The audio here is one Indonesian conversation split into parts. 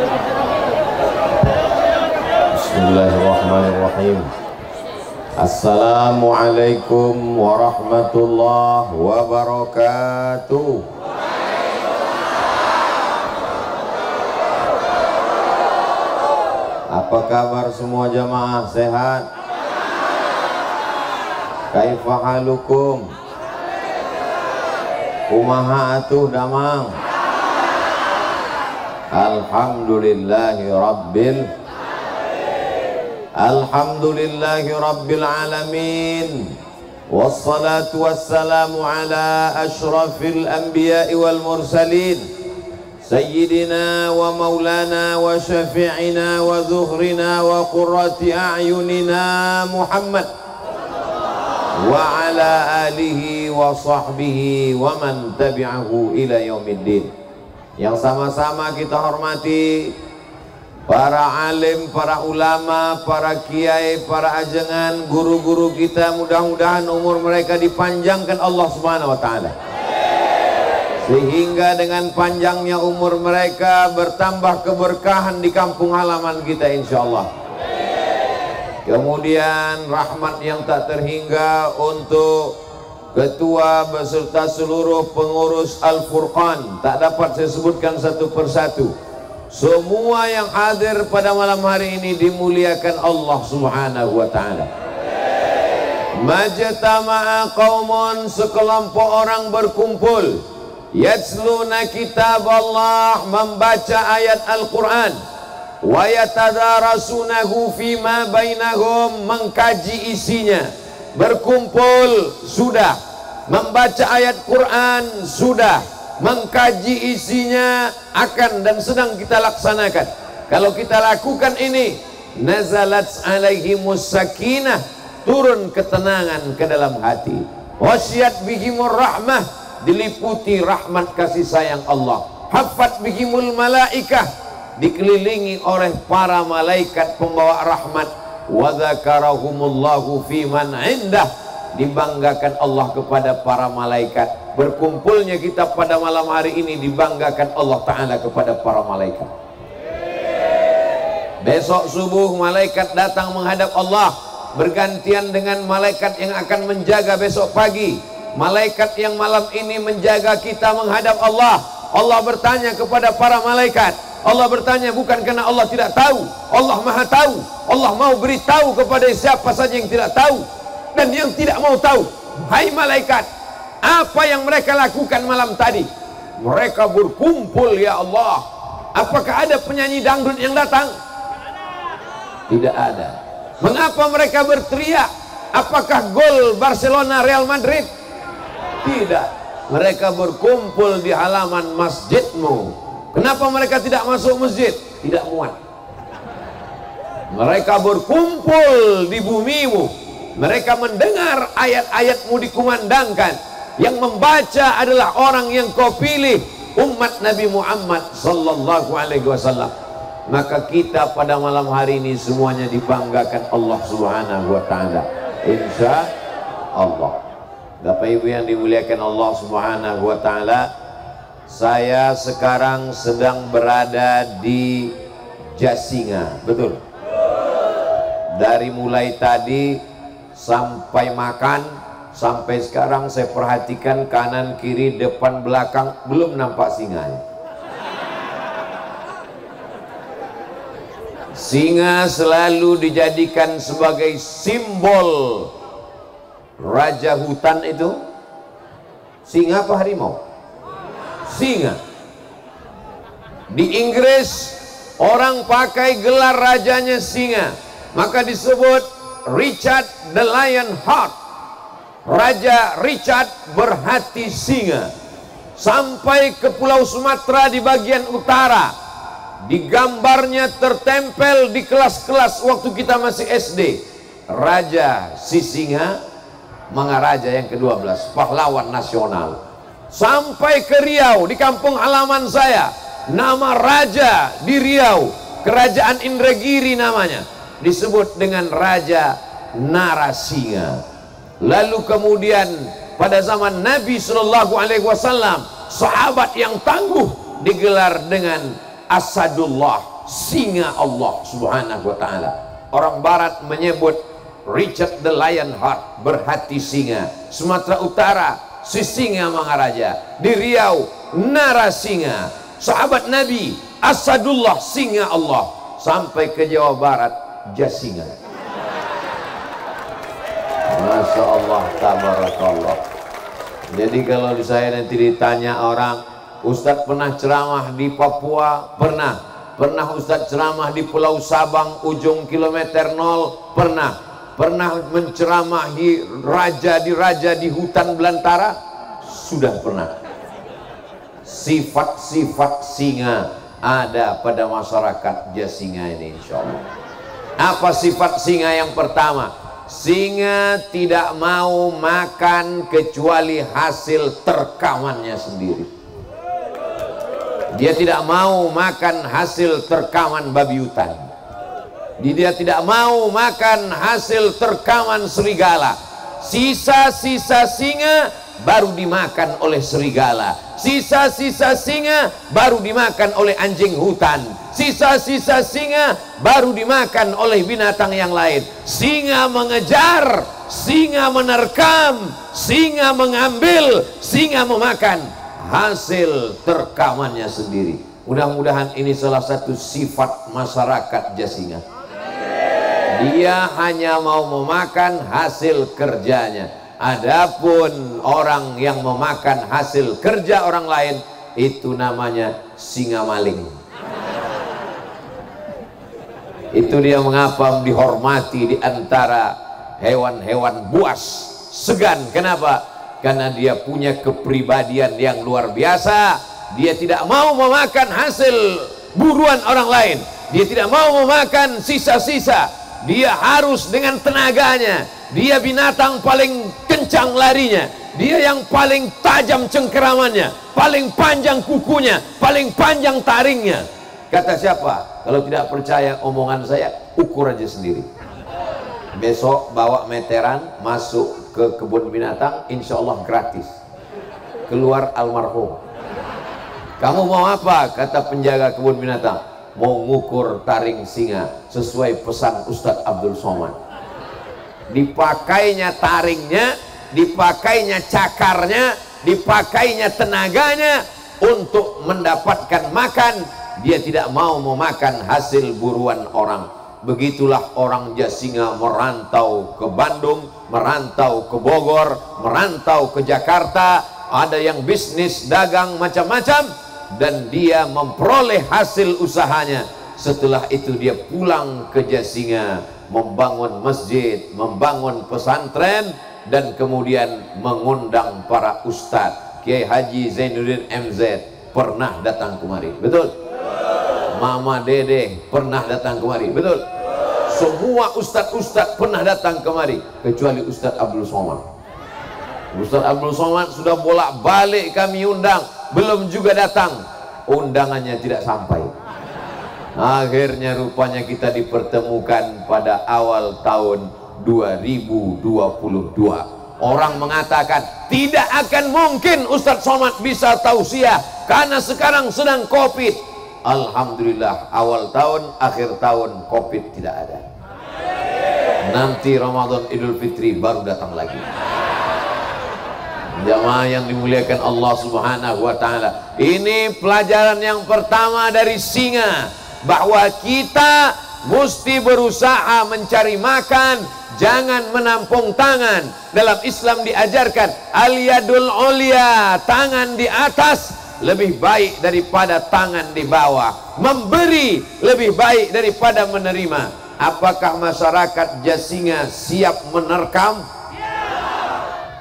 Bismillahirrahmanirrahim. Assalamualaikum warahmatullahi wabarakatuh. Apa kabar semua jamaah, sehat? Kaifa halukum? Kumaha atuh damang? Alhamdulillahi rabbil alamin. Wassalatu wassalamu ala ashrafil anbiya'i wal mursalin, sayyidina wa maulana wa syafi'ina wa zuhrina wa qurrati a'yunina Muhammad wa ala alihi wa sahbihi wa man tabi'ahu ila yaumiddin. Yang sama-sama kita hormati para alim, para ulama, para kiai, para ajengan, guru-guru kita, mudah-mudahan umur mereka dipanjangkan Allah Subhanahu wa taala, sehingga dengan panjangnya umur mereka bertambah keberkahan di kampung halaman kita insyaallah. Kemudian rahmat yang tak terhingga untuk ketua beserta seluruh pengurus Al-Furqan, tak dapat saya sebutkan satu persatu. Semua yang hadir pada malam hari ini dimuliakan Allah Subhanahu wa taala. Majtama'a qaumun, sekelompok orang berkumpul, yatsluna kitab Allah, membaca ayat Al-Quran, wa yatadarasunahu fima bainahum, mengkaji isinya. Berkumpul sudah, membaca ayat Quran sudah, mengkaji isinya akan dan sedang kita laksanakan. Kalau kita lakukan ini, nazalat alaihimus sakinah, turun ketenangan ke dalam hati. Wasyat bihimur rahmah, diliputi rahmat kasih sayang Allah. Hafat bihimul malaikah, dikelilingi oleh para malaikat pembawa rahmat. Wa dzakarahumullahu fi man indah, dibanggakan Allah kepada para malaikat. Berkumpulnya kita pada malam hari ini dibanggakan Allah Ta'ala kepada para malaikat. Besok subuh malaikat datang menghadap Allah, bergantian dengan malaikat yang akan menjaga besok pagi. Malaikat yang malam ini menjaga kita menghadap Allah. Allah bertanya kepada para malaikat. Allah bertanya bukan karena Allah tidak tahu, Allah maha tahu. Allah mau beritahu kepada siapa saja yang tidak tahu dan yang tidak mau tahu. Hai malaikat, apa yang mereka lakukan malam tadi? Mereka berkumpul ya Allah. Apakah ada penyanyi dangdut yang datang? Tidak ada. Mengapa mereka berteriak? Apakah gol Barcelona Real Madrid? Tidak. Mereka berkumpul di halaman masjidmu. Kenapa mereka tidak masuk masjid? Tidak muat. Mereka berkumpul di bumimu. Mereka mendengar ayat-ayatmu dikumandangkan. Yang membaca adalah orang yang kau pilih, umat Nabi Muhammad sallallahu alaihi wasallam. Maka kita pada malam hari ini semuanya dibanggakan Allah Subhanahu wa taala, insya Allah. Bapak Ibu yang dimuliakan Allah Subhanahu wa taala, saya sekarang sedang berada di Jasinga, betul? Dari mulai tadi sampai makan, sampai sekarang saya perhatikan kanan kiri depan belakang belum nampak singanya. Singa selalu dijadikan sebagai simbol raja hutan itu. Singa apa harimau? Singa. Di Inggris orang pakai gelar rajanya singa, maka disebut Richard the Lionheart. Raja Richard berhati singa. Sampai ke Pulau Sumatera di bagian utara, di gambarnya tertempel di kelas-kelas waktu kita masih SD, Raja si singa, Mangaraja yang ke-12, pahlawan nasional. Sampai ke Riau, di kampung halaman saya, nama raja di Riau, Kerajaan Indragiri namanya, disebut dengan Raja Narasinga. Lalu kemudian pada zaman Nabi Shallallahu Alaihi Wasallam, sahabat yang tangguh digelar dengan Asadullah, singa Allah subhanahu wa ta'ala. Orang barat menyebut Richard the Lionheart, berhati singa. Sumatera Utara si singa Mangaraja. Di Riau Narasinga. Sahabat Nabi Asadullah, singa Allah. Sampai ke Jawa Barat Jasinga. Masya Allah, tabarakallah. Jadi kalau saya nanti ditanya orang, Ustadz pernah ceramah di Papua? Pernah. Pernah Ustadz ceramah di Pulau Sabang ujung kilometer 0? Pernah. Pernah menceramahi raja di hutan belantara? Sudah pernah. Sifat-sifat singa ada pada masyarakat Jasinga ini, insya Allah. Apa sifat singa yang pertama? Singa tidak mau makan kecuali hasil terkamannya sendiri. Dia tidak mau makan hasil terkaman babi hutan. Dia tidak mau makan hasil terkaman serigala. Sisa-sisa singa baru dimakan oleh serigala. Sisa-sisa singa baru dimakan oleh anjing hutan. Sisa-sisa singa baru dimakan oleh binatang yang lain. Singa mengejar, singa menerkam, singa mengambil, singa memakan hasil terkamannya sendiri. Mudah-mudahan ini salah satu sifat masyarakat Jasinga. Dia hanya mau memakan hasil kerjanya. Adapun orang yang memakan hasil kerja orang lain, itu namanya singa maling. Itu dia mengapa dihormati di antara hewan-hewan buas, segan. Kenapa? Karena dia punya kepribadian yang luar biasa. Dia tidak mau memakan hasil buruan orang lain. Dia tidak mau memakan sisa-sisa. Dia harus dengan tenaganya. Dia binatang paling kencang larinya. Dia yang paling tajam cengkeramannya, paling panjang kukunya, paling panjang taringnya. Kata siapa? Kalau tidak percaya omongan saya, ukur aja sendiri. Besok bawa meteran masuk ke kebun binatang, insya Allah gratis. Keluar almarhum. Kamu mau apa? Kata penjaga kebun binatang. Mau ngukur taring singa sesuai pesan Ustadz Abdul Somad. Dipakainya taringnya, dipakainya cakarnya, dipakainya tenaganya untuk mendapatkan makan. Dia tidak mau memakan hasil buruan orang. Begitulah orang Jasinga merantau ke Bandung, merantau ke Bogor, merantau ke Jakarta. Ada yang bisnis, dagang, macam-macam. Dan dia memperoleh hasil usahanya. Setelah itu dia pulang ke Jasinga, membangun masjid, membangun pesantren, dan kemudian mengundang para ustadz. Kiai Haji Zainuddin MZ pernah datang kemari, betul? Mama Dede pernah datang kemari, betul? Semua ustadz-ustadz pernah datang kemari, kecuali Ustadz Abdul Somad. Ustadz Abdul Somad sudah bolak-balik kami undang, belum juga datang. Undangannya tidak sampai. Akhirnya rupanya kita dipertemukan pada awal tahun 2022. Orang mengatakan tidak akan mungkin Ustadz Somad bisa tausiah karena sekarang sedang Covid. Alhamdulillah, awal tahun, akhir tahun Covid tidak ada. Nanti Ramadan Idul Fitri baru datang lagi. Jamaah yang dimuliakan Allah Subhanahu wa ta'ala, ini pelajaran yang pertama dari singa, bahwa kita mesti berusaha mencari makan, jangan menampung tangan. Dalam Islam diajarkan al-yadul ulya, tangan di atas lebih baik daripada tangan di bawah. Memberi lebih baik daripada menerima. Apakah masyarakat Jasinga siap menerkam?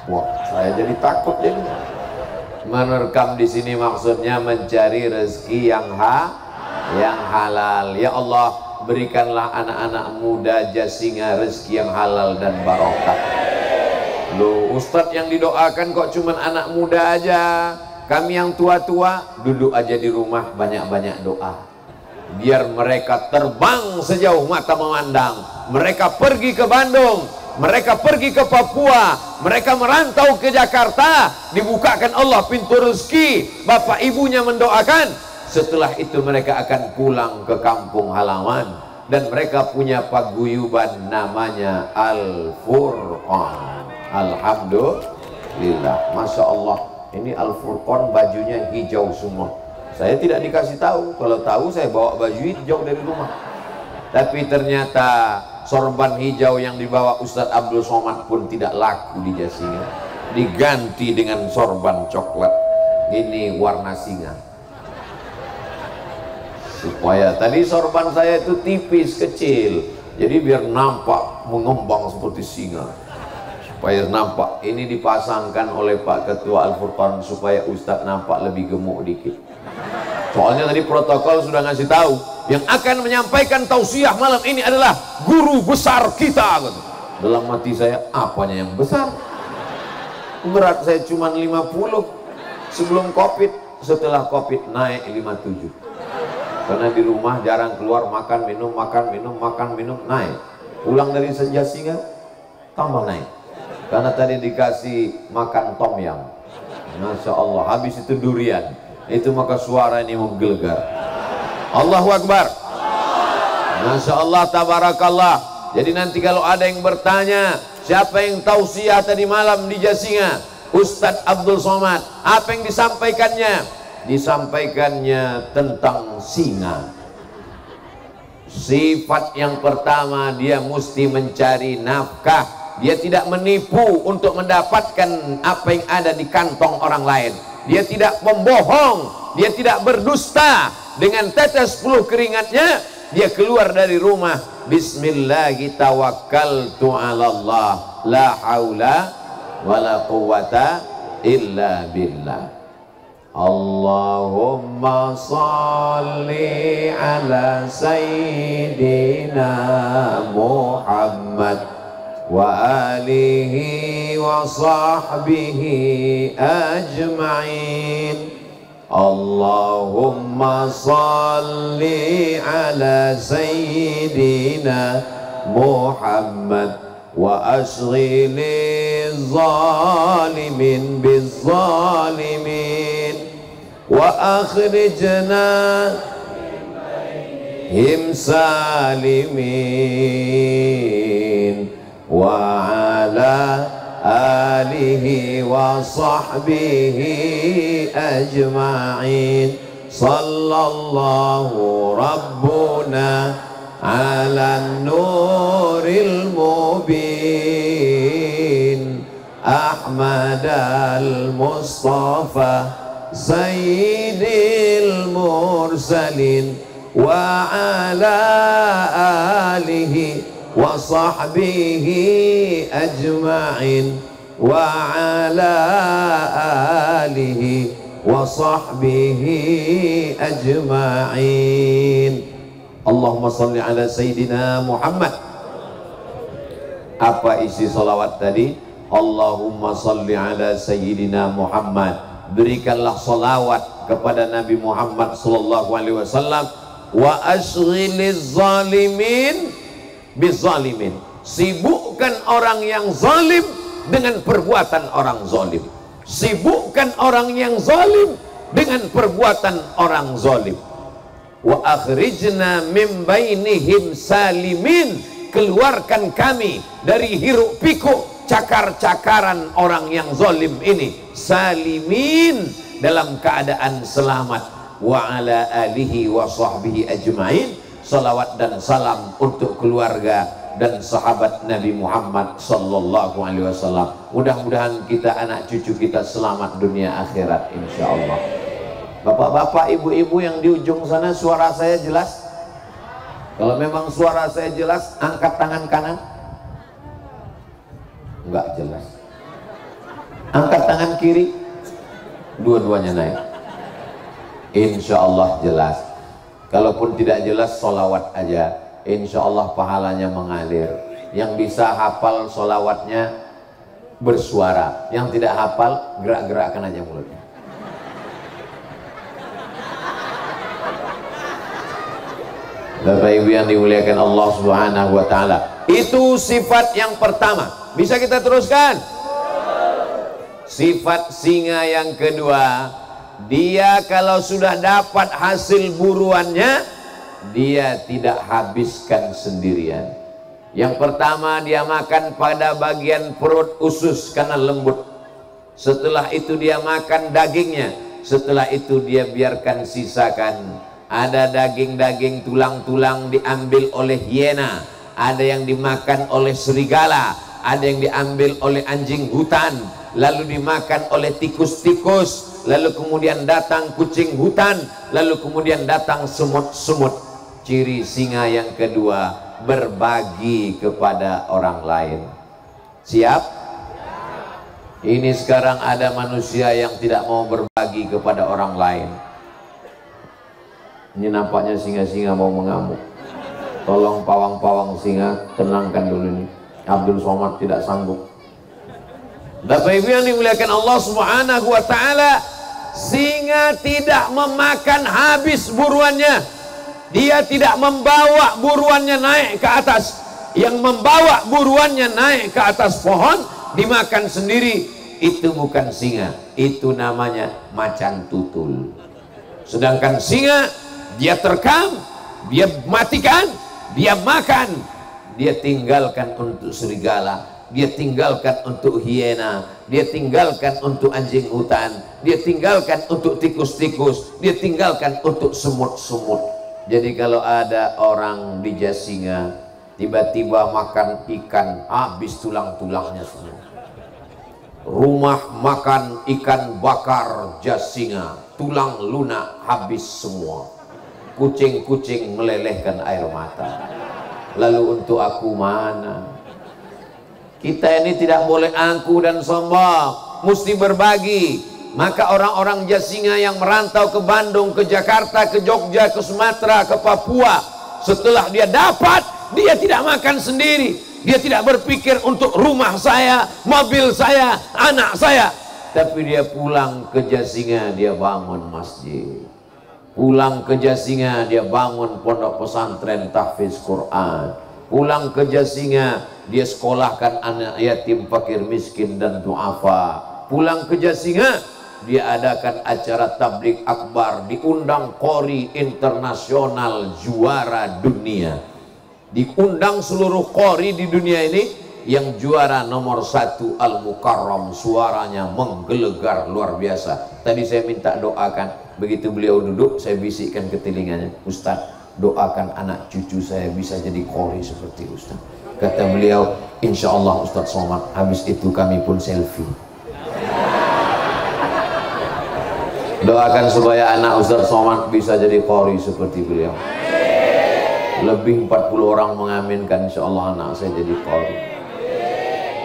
Wah, saya jadi takut jadi. Menerkam di sini maksudnya mencari rezeki yang halal. Ya Allah, berikanlah anak-anak muda Jasinga rezeki yang halal dan barokah. Loh, Ustadz yang didoakan kok cuman anak muda aja. Kami yang tua-tua duduk aja di rumah, banyak-banyak doa. Biar mereka terbang sejauh mata memandang. Mereka pergi ke Bandung, mereka pergi ke Papua, mereka merantau ke Jakarta. Dibukakan Allah pintu rezeki, bapak ibunya mendoakan. Setelah itu mereka akan pulang ke kampung halaman, dan mereka punya paguyuban namanya Al-Furqan. Alhamdulillah, Masya Allah. Ini Al-Furqan bajunya hijau semua. Saya tidak dikasih tahu. Kalau tahu saya bawa baju hijau dari rumah. Tapi ternyata sorban hijau yang dibawa Ustadz Abdul Somad pun tidak laku di Jasinga. Diganti dengan sorban coklat. Ini warna singa. Supaya tadi sorban saya itu tipis, kecil. Jadi biar nampak mengembang seperti singa. Supaya nampak. Ini dipasangkan oleh Pak Ketua Al-Furqan supaya Ustadz nampak lebih gemuk dikit. Soalnya tadi protokol sudah ngasih tahu, yang akan menyampaikan tausiah malam ini adalah guru besar kita. Dalam hati saya, apanya yang besar? Berat saya cuma 50 sebelum Covid, setelah Covid naik 57. Karena di rumah jarang keluar, makan minum naik. Pulang dari Jasinga tambah naik. Karena tadi dikasih makan tom yam. Masya Allah, habis itu durian. Itu maka suara ini menggelegar. Allahu Akbar. Masya Allah, tabarakallah. Jadi nanti kalau ada yang bertanya, siapa yang tausiah tadi malam di Jasinga? Ustadz Abdul Somad. Apa yang disampaikannya? Disampaikannya tentang singa. Sifat yang pertama, dia mesti mencari nafkah. Dia tidak menipu untuk mendapatkan apa yang ada di kantong orang lain. Dia tidak membohong, dia tidak berdusta. Dengan tetes 10 keringatnya dia keluar dari rumah, bismillahi tawakkaltu 'alallah, la haula wala quwwata illa billah. Allahumma salli ala sayyidina Muhammad wa alihi wa sahbihi ajma'in. Allahumma salli ala sayyidina Muhammad wa ashghili zalimin bizzalimin wa akhrijna him salimin wa ala alihi wa sahbihi ajma'in. Sallallahu rabbuna ala nuril mubin Ahmad al-Mustafa sayyidil mursalin wa ala alihi wa sahbihi ajma'in wa ala alihi wa sahbihi ajma'in. Allahumma salli ala sayyidina Muhammad. Apa isi salawat tadi? Allahumma salli ala sayyidina Muhammad. Berikanlah salawat kepada Nabi Muhammad sallallahu alaihi wasallam. Wa ashghiliz zalimin bizzalimin. Sibukkan orang yang zalim dengan perbuatan orang zalim. Sibukkan orang yang zalim dengan perbuatan orang zalim. Wa akhrijna min bainihim salimin. Keluarkan kami dari hiruk pikuk cakar-cakaran orang yang zalim ini, salimin, dalam keadaan selamat. Wa ala alihi wa sahbihi ajma'in. Salawat dan salam untuk keluarga dan sahabat Nabi Muhammad sallallahu alaihi wasallam. Mudah-mudahan kita, anak cucu kita selamat dunia akhirat insyaallah. Bapak-bapak, ibu-ibu yang di ujung sana, suara saya jelas? Kalau memang suara saya jelas, angkat tangan kanan. Enggak jelas. Angkat tangan kiri. Dua-duanya naik. Insya Allah jelas. Kalaupun tidak jelas, sholawat aja. Insya Allah pahalanya mengalir. Yang bisa hafal sholawatnya bersuara. Yang tidak hafal, gerak-gerakkan aja mulutnya. Bapak Ibu yang dimuliakan Allah Subhanahu wa taala. Itu sifat yang pertama. Bisa kita teruskan? Sifat singa yang kedua, dia kalau sudah dapat hasil buruannya, dia tidak habiskan sendirian. Yang pertama, dia makan pada bagian perut usus karena lembut. Setelah itu dia makan dagingnya. Setelah itu dia biarkan sisakan. Ada daging-daging, tulang-tulang diambil oleh hiena, ada yang dimakan oleh serigala, ada yang diambil oleh anjing hutan, lalu dimakan oleh tikus-tikus, lalu kemudian datang kucing hutan, lalu kemudian datang semut-semut. Ciri singa yang kedua, berbagi kepada orang lain. Siap? Ini sekarang ada manusia yang tidak mau berbagi kepada orang lain. Ini nampaknya singa-singa mau mengamuk. Tolong pawang-pawang singa tenangkan dulu ini. Abdul Somad tidak sanggup. Bapak Ibu yang dimuliakan Allah Subhanahu wa taala, singa tidak memakan habis buruannya. Dia tidak membawa buruannya naik ke atas. Yang membawa buruannya naik ke atas pohon dimakan sendiri, itu bukan singa, itu namanya macan tutul. Sedangkan singa, dia terkam, dia matikan, dia makan, dia tinggalkan untuk serigala, dia tinggalkan untuk hiena, dia tinggalkan untuk anjing hutan, dia tinggalkan untuk tikus-tikus, dia tinggalkan untuk semut-semut. Jadi kalau ada orang di Jasinga tiba-tiba makan ikan, habis tulang-tulangnya semua. Rumah makan ikan bakar Jasinga, tulang lunak habis semua. Kucing-kucing melelehkan air mata. Lalu untuk aku mana? Kita ini tidak boleh angkuh dan sombong, mesti berbagi. Maka orang-orang Jasinga yang merantau ke Bandung, ke Jakarta, ke Jogja, ke Sumatera, ke Papua, setelah dia dapat, dia tidak makan sendiri. Dia tidak berpikir untuk rumah saya, mobil saya, anak saya, tapi dia pulang ke Jasinga, dia bangun masjid. Pulang ke Jasinga, dia bangun pondok pesantren tahfiz Quran. Pulang ke Jasinga, dia sekolahkan anak yatim, fakir, miskin, dan duafa. Pulang ke Jasinga, dia adakan acara tabligh akbar, diundang Qori internasional juara dunia. Diundang seluruh Qori di dunia ini, yang juara nomor 1 Al-Mukarram, suaranya menggelegar luar biasa. Tadi saya minta doakan, begitu beliau duduk saya bisikkan ke telinganya, Ustaz, doakan anak cucu saya bisa jadi Qori seperti Ustaz. Kata beliau, insya Allah Ustaz Somad. Habis itu kami pun selfie. Doakan supaya anak Ustaz Somad bisa jadi Qori seperti beliau. Lebih 40 orang mengaminkan, insya Allah anak saya jadi Qori.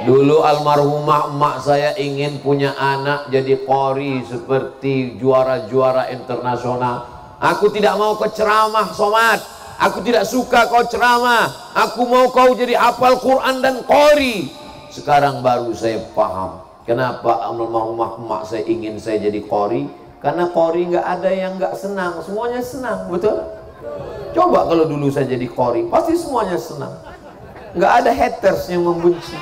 Dulu almarhumah emak saya ingin punya anak jadi Qori seperti juara-juara internasional. Aku tidak mau kau ceramah Somad, aku tidak suka kau ceramah, aku mau kau jadi hafal Quran dan Qori. Sekarang baru saya paham kenapa almarhumah emak saya ingin saya jadi Qori. Karena Qori nggak ada yang nggak senang, semuanya senang, betul? Coba kalau dulu saya jadi Qori, pasti semuanya senang, nggak ada haters yang membenci.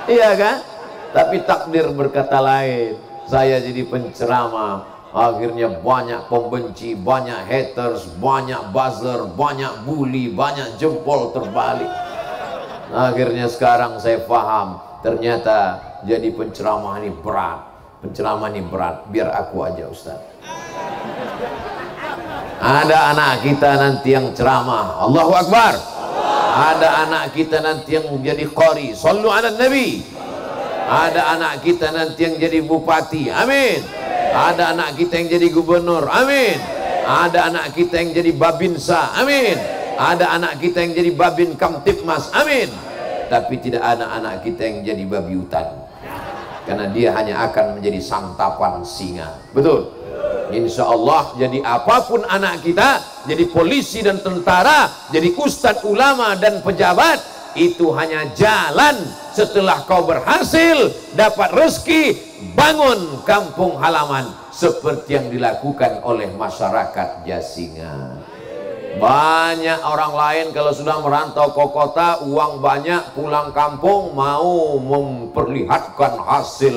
Iya kan? Tapi takdir berkata lain. Saya jadi penceramah, akhirnya banyak pembenci, banyak haters, banyak buzzer, banyak bully, banyak jempol terbalik. Akhirnya sekarang saya paham, ternyata jadi penceramah ini berat. Penceramah ini berat, biar aku aja Ustaz. Ada anak kita nanti yang ceramah, Allahu Akbar. Ada anak kita nanti yang jadi Qori, sallu ala Nabi. Ada anak kita nanti yang jadi bupati, amin. Ada anak kita yang jadi gubernur, amin. Ada anak kita yang jadi babinsa, amin. Ada anak kita yang jadi babin kamtipmas, amin. Tapi tidak ada anak kita yang jadi babi hutan, karena dia hanya akan menjadi santapan singa. Betul? Insya Allah, jadi apapun anak kita, jadi polisi dan tentara, jadi ustadz, ulama dan pejabat, itu hanya jalan setelah kau berhasil dapat rezeki, bangun kampung halaman seperti yang dilakukan oleh masyarakat Jasinga. Banyak orang lain kalau sudah merantau ke kota, uang banyak, pulang kampung mau memperlihatkan hasil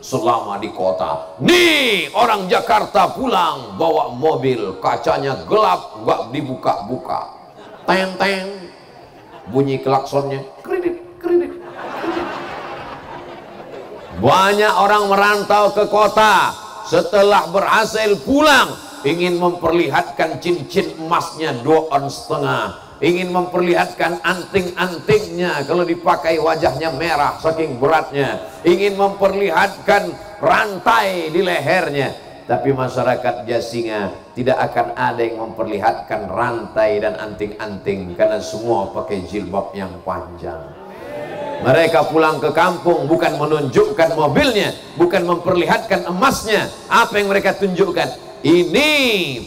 selama di kota. Nih orang Jakarta pulang bawa mobil, kacanya gelap, nggak dibuka-buka. Teng teng, bunyi klaksonnya, kredit, kredit, kredit. Banyak orang merantau ke kota, setelah berhasil pulang ingin memperlihatkan cincin emasnya 2,5 ons, ingin memperlihatkan anting-antingnya, kalau dipakai wajahnya merah saking beratnya, ingin memperlihatkan rantai di lehernya. Tapi masyarakat Jasinga tidak akan ada yang memperlihatkan rantai dan anting-anting, karena semua pakai jilbab yang panjang. Mereka pulang ke kampung bukan menunjukkan mobilnya, bukan memperlihatkan emasnya. Apa yang mereka tunjukkan? Ini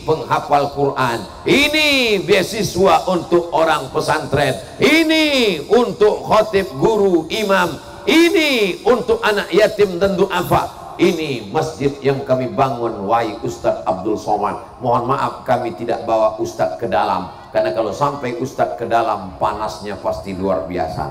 penghafal Quran, ini beasiswa untuk orang pesantren, ini untuk khotib, guru, imam, ini untuk anak yatim dan du'afa. Ini masjid yang kami bangun, wahai Ustadz Abdul Somad. Mohon maaf kami tidak bawa Ustadz ke dalam, karena kalau sampai Ustadz ke dalam panasnya pasti luar biasa.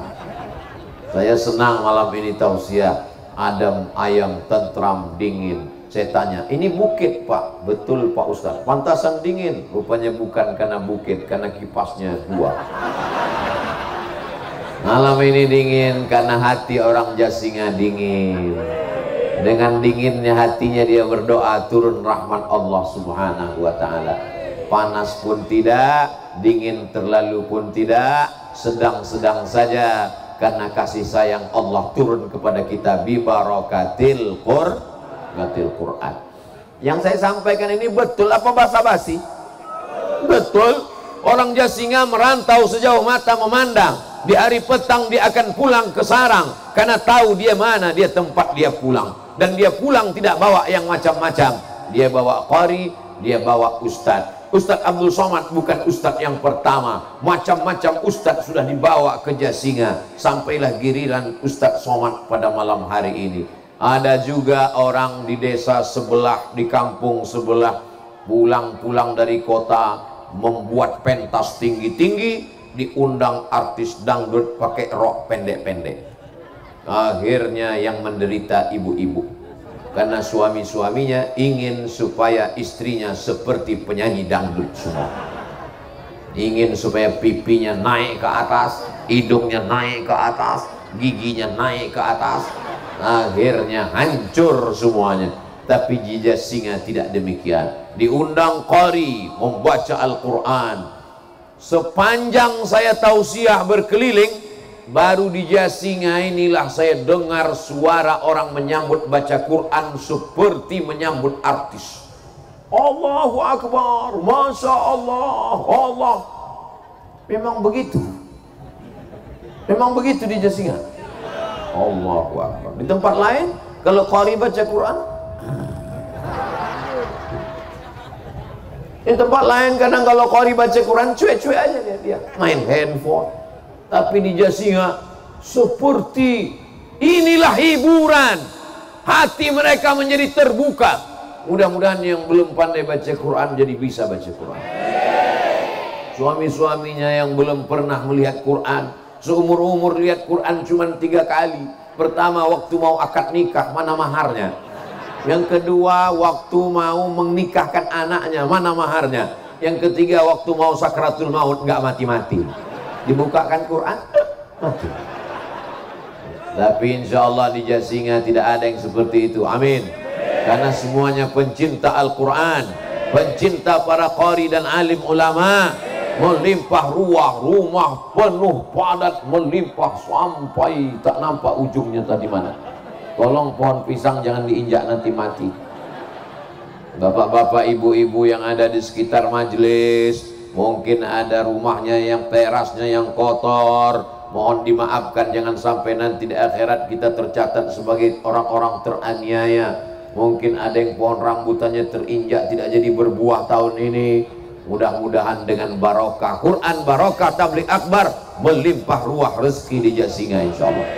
Saya senang malam ini tausiah, adem, ayam, tentram, dingin. Saya tanya, ini bukit Pak? Betul Pak Ustadz, pantasan dingin. Rupanya bukan karena bukit, karena kipasnya 2. Malam ini dingin karena hati orang Jasinga dingin. Dengan dinginnya hatinya dia berdoa, turun rahmat Allah subhanahu wa ta'ala. Panas pun tidak, dingin terlalu pun tidak, sedang-sedang saja, karena kasih sayang Allah turun kepada kita bi barakatil Quran. Yang saya sampaikan ini betul apa basa-basi? Betul. Orang Jasinga merantau sejauh mata memandang. Di hari petang dia akan pulang ke sarang, karena tahu dia mana dia tempat dia pulang. Dan dia pulang tidak bawa yang macam-macam. Dia bawa qari, dia bawa ustadz. Ustadz Abdul Somad bukan ustadz yang pertama. Macam-macam ustadz sudah dibawa ke Jasinga. Sampailah giliran Ustadz Somad pada malam hari ini. Ada juga orang di desa sebelah, di kampung sebelah, pulang-pulang dari kota membuat pentas tinggi-tinggi, diundang artis dangdut pakai rok pendek-pendek. Akhirnya yang menderita ibu-ibu, karena suami-suaminya ingin supaya istrinya seperti penyanyi dangdut semua. Ingin supaya pipinya naik ke atas, hidungnya naik ke atas, giginya naik ke atas. Akhirnya hancur semuanya. Tapi di Jasinga tidak demikian. Diundang qari membaca Al-Quran. Sepanjang saya tausiah berkeliling, baru di Jasinga inilah saya dengar suara orang menyambut baca Quran seperti menyambut artis. Allahu Akbar, Masya Allah, Allah. Memang begitu. Memang begitu di Jasinga. Allahu Akbar. Di tempat lain kalau qari baca Quran, di tempat lain kadang kalau qari baca Quran cuek-cuek aja dia main handphone. Tapi di Jasinga seperti inilah hiburan. Hati mereka menjadi terbuka. Mudah-mudahan yang belum pandai baca Quran jadi bisa baca Quran. Suami-suaminya yang belum pernah melihat Quran, seumur-umur lihat Quran cuma 3 kali. Pertama waktu mau akad nikah, mana maharnya? Yang kedua waktu mau menikahkan anaknya, mana maharnya? Yang ketiga waktu mau sakratul maut, nggak mati-mati. Dibukakan Quran, mati. Tapi insya Allah di Jasinga tidak ada yang seperti itu. Amin. Karena semuanya pencinta Al-Quran, pencinta para qari dan alim ulama. Melimpah ruah, rumah penuh padat, melimpah sampai tak nampak ujungnya tadi mana. Tolong pohon pisang jangan diinjak nanti mati. Bapak-bapak, ibu-ibu yang ada di sekitar majelis, mungkin ada rumahnya yang terasnya yang kotor, mohon dimaafkan, jangan sampai nanti di akhirat kita tercatat sebagai orang-orang teraniaya. Mungkin ada yang pohon rambutannya terinjak tidak jadi berbuah tahun ini. Mudah-mudahan dengan barokah Quran, barokah tabligh akbar, melimpah ruah rezeki di Jasinga insyaallah.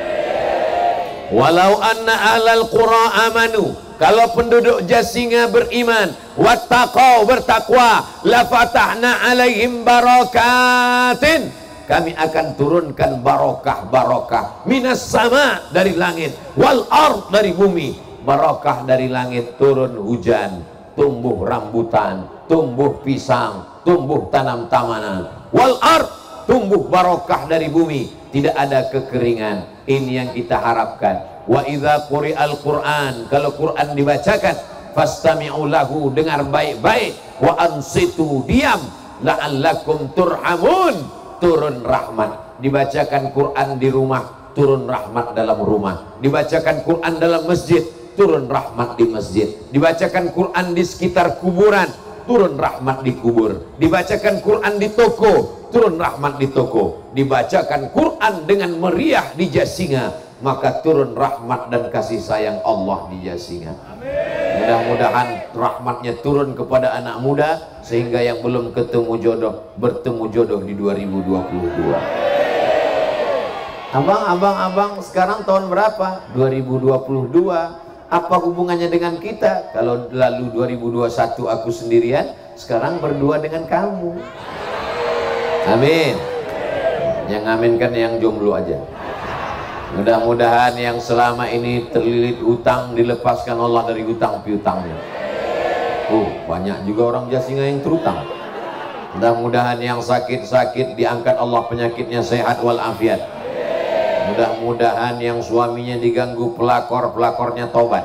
Walau anna ahlal qura amanu, kalau penduduk Jasinga beriman, wattaqau, bertakwa, la fatahna alaihim barakatin, kami akan turunkan barokah-barokah minas sama, dari langit, wal ard, dari bumi. barokah dari langit, turun hujan, tumbuh rambutan, tumbuh pisang, tumbuh tanam tamanan. Wal ard, tumbuh barokah dari bumi, tidak ada kekeringan. Ini yang kita harapkan. Wa idza quri'al Qur'an, kalau Quran dibacakan, fastami'u lahu, dengar baik-baik, wa ansitu, diam, la'allakum turhamun, turun rahmat. Dibacakan Quran di rumah, turun rahmat dalam rumah. Dibacakan Quran dalam masjid, turun rahmat di masjid. Dibacakan Quran di sekitar kuburan, turun rahmat di kubur. Dibacakan Quran di toko, turun rahmat di toko. Dibacakan Quran dengan meriah di Jasinga, maka turun rahmat dan kasih sayang Allah di Jasinga. Mudah-mudahan rahmatnya turun kepada anak muda, sehingga yang belum ketemu jodoh bertemu jodoh di 2022. Abang, sekarang tahun berapa? 2022. Apa hubungannya dengan kita? Kalau lalu 2021 aku sendirian, sekarang berdua dengan kamu. Amin. Yang aminkan yang jomblo aja. Mudah-mudahan yang selama ini terlilit hutang dilepaskan Allah dari hutang piutangnya. Banyak juga orang Jasinga yang terutang. Mudah-mudahan yang sakit-sakit diangkat Allah penyakitnya, sehat walafiat. Mudah-mudahan yang suaminya diganggu pelakornya tobat.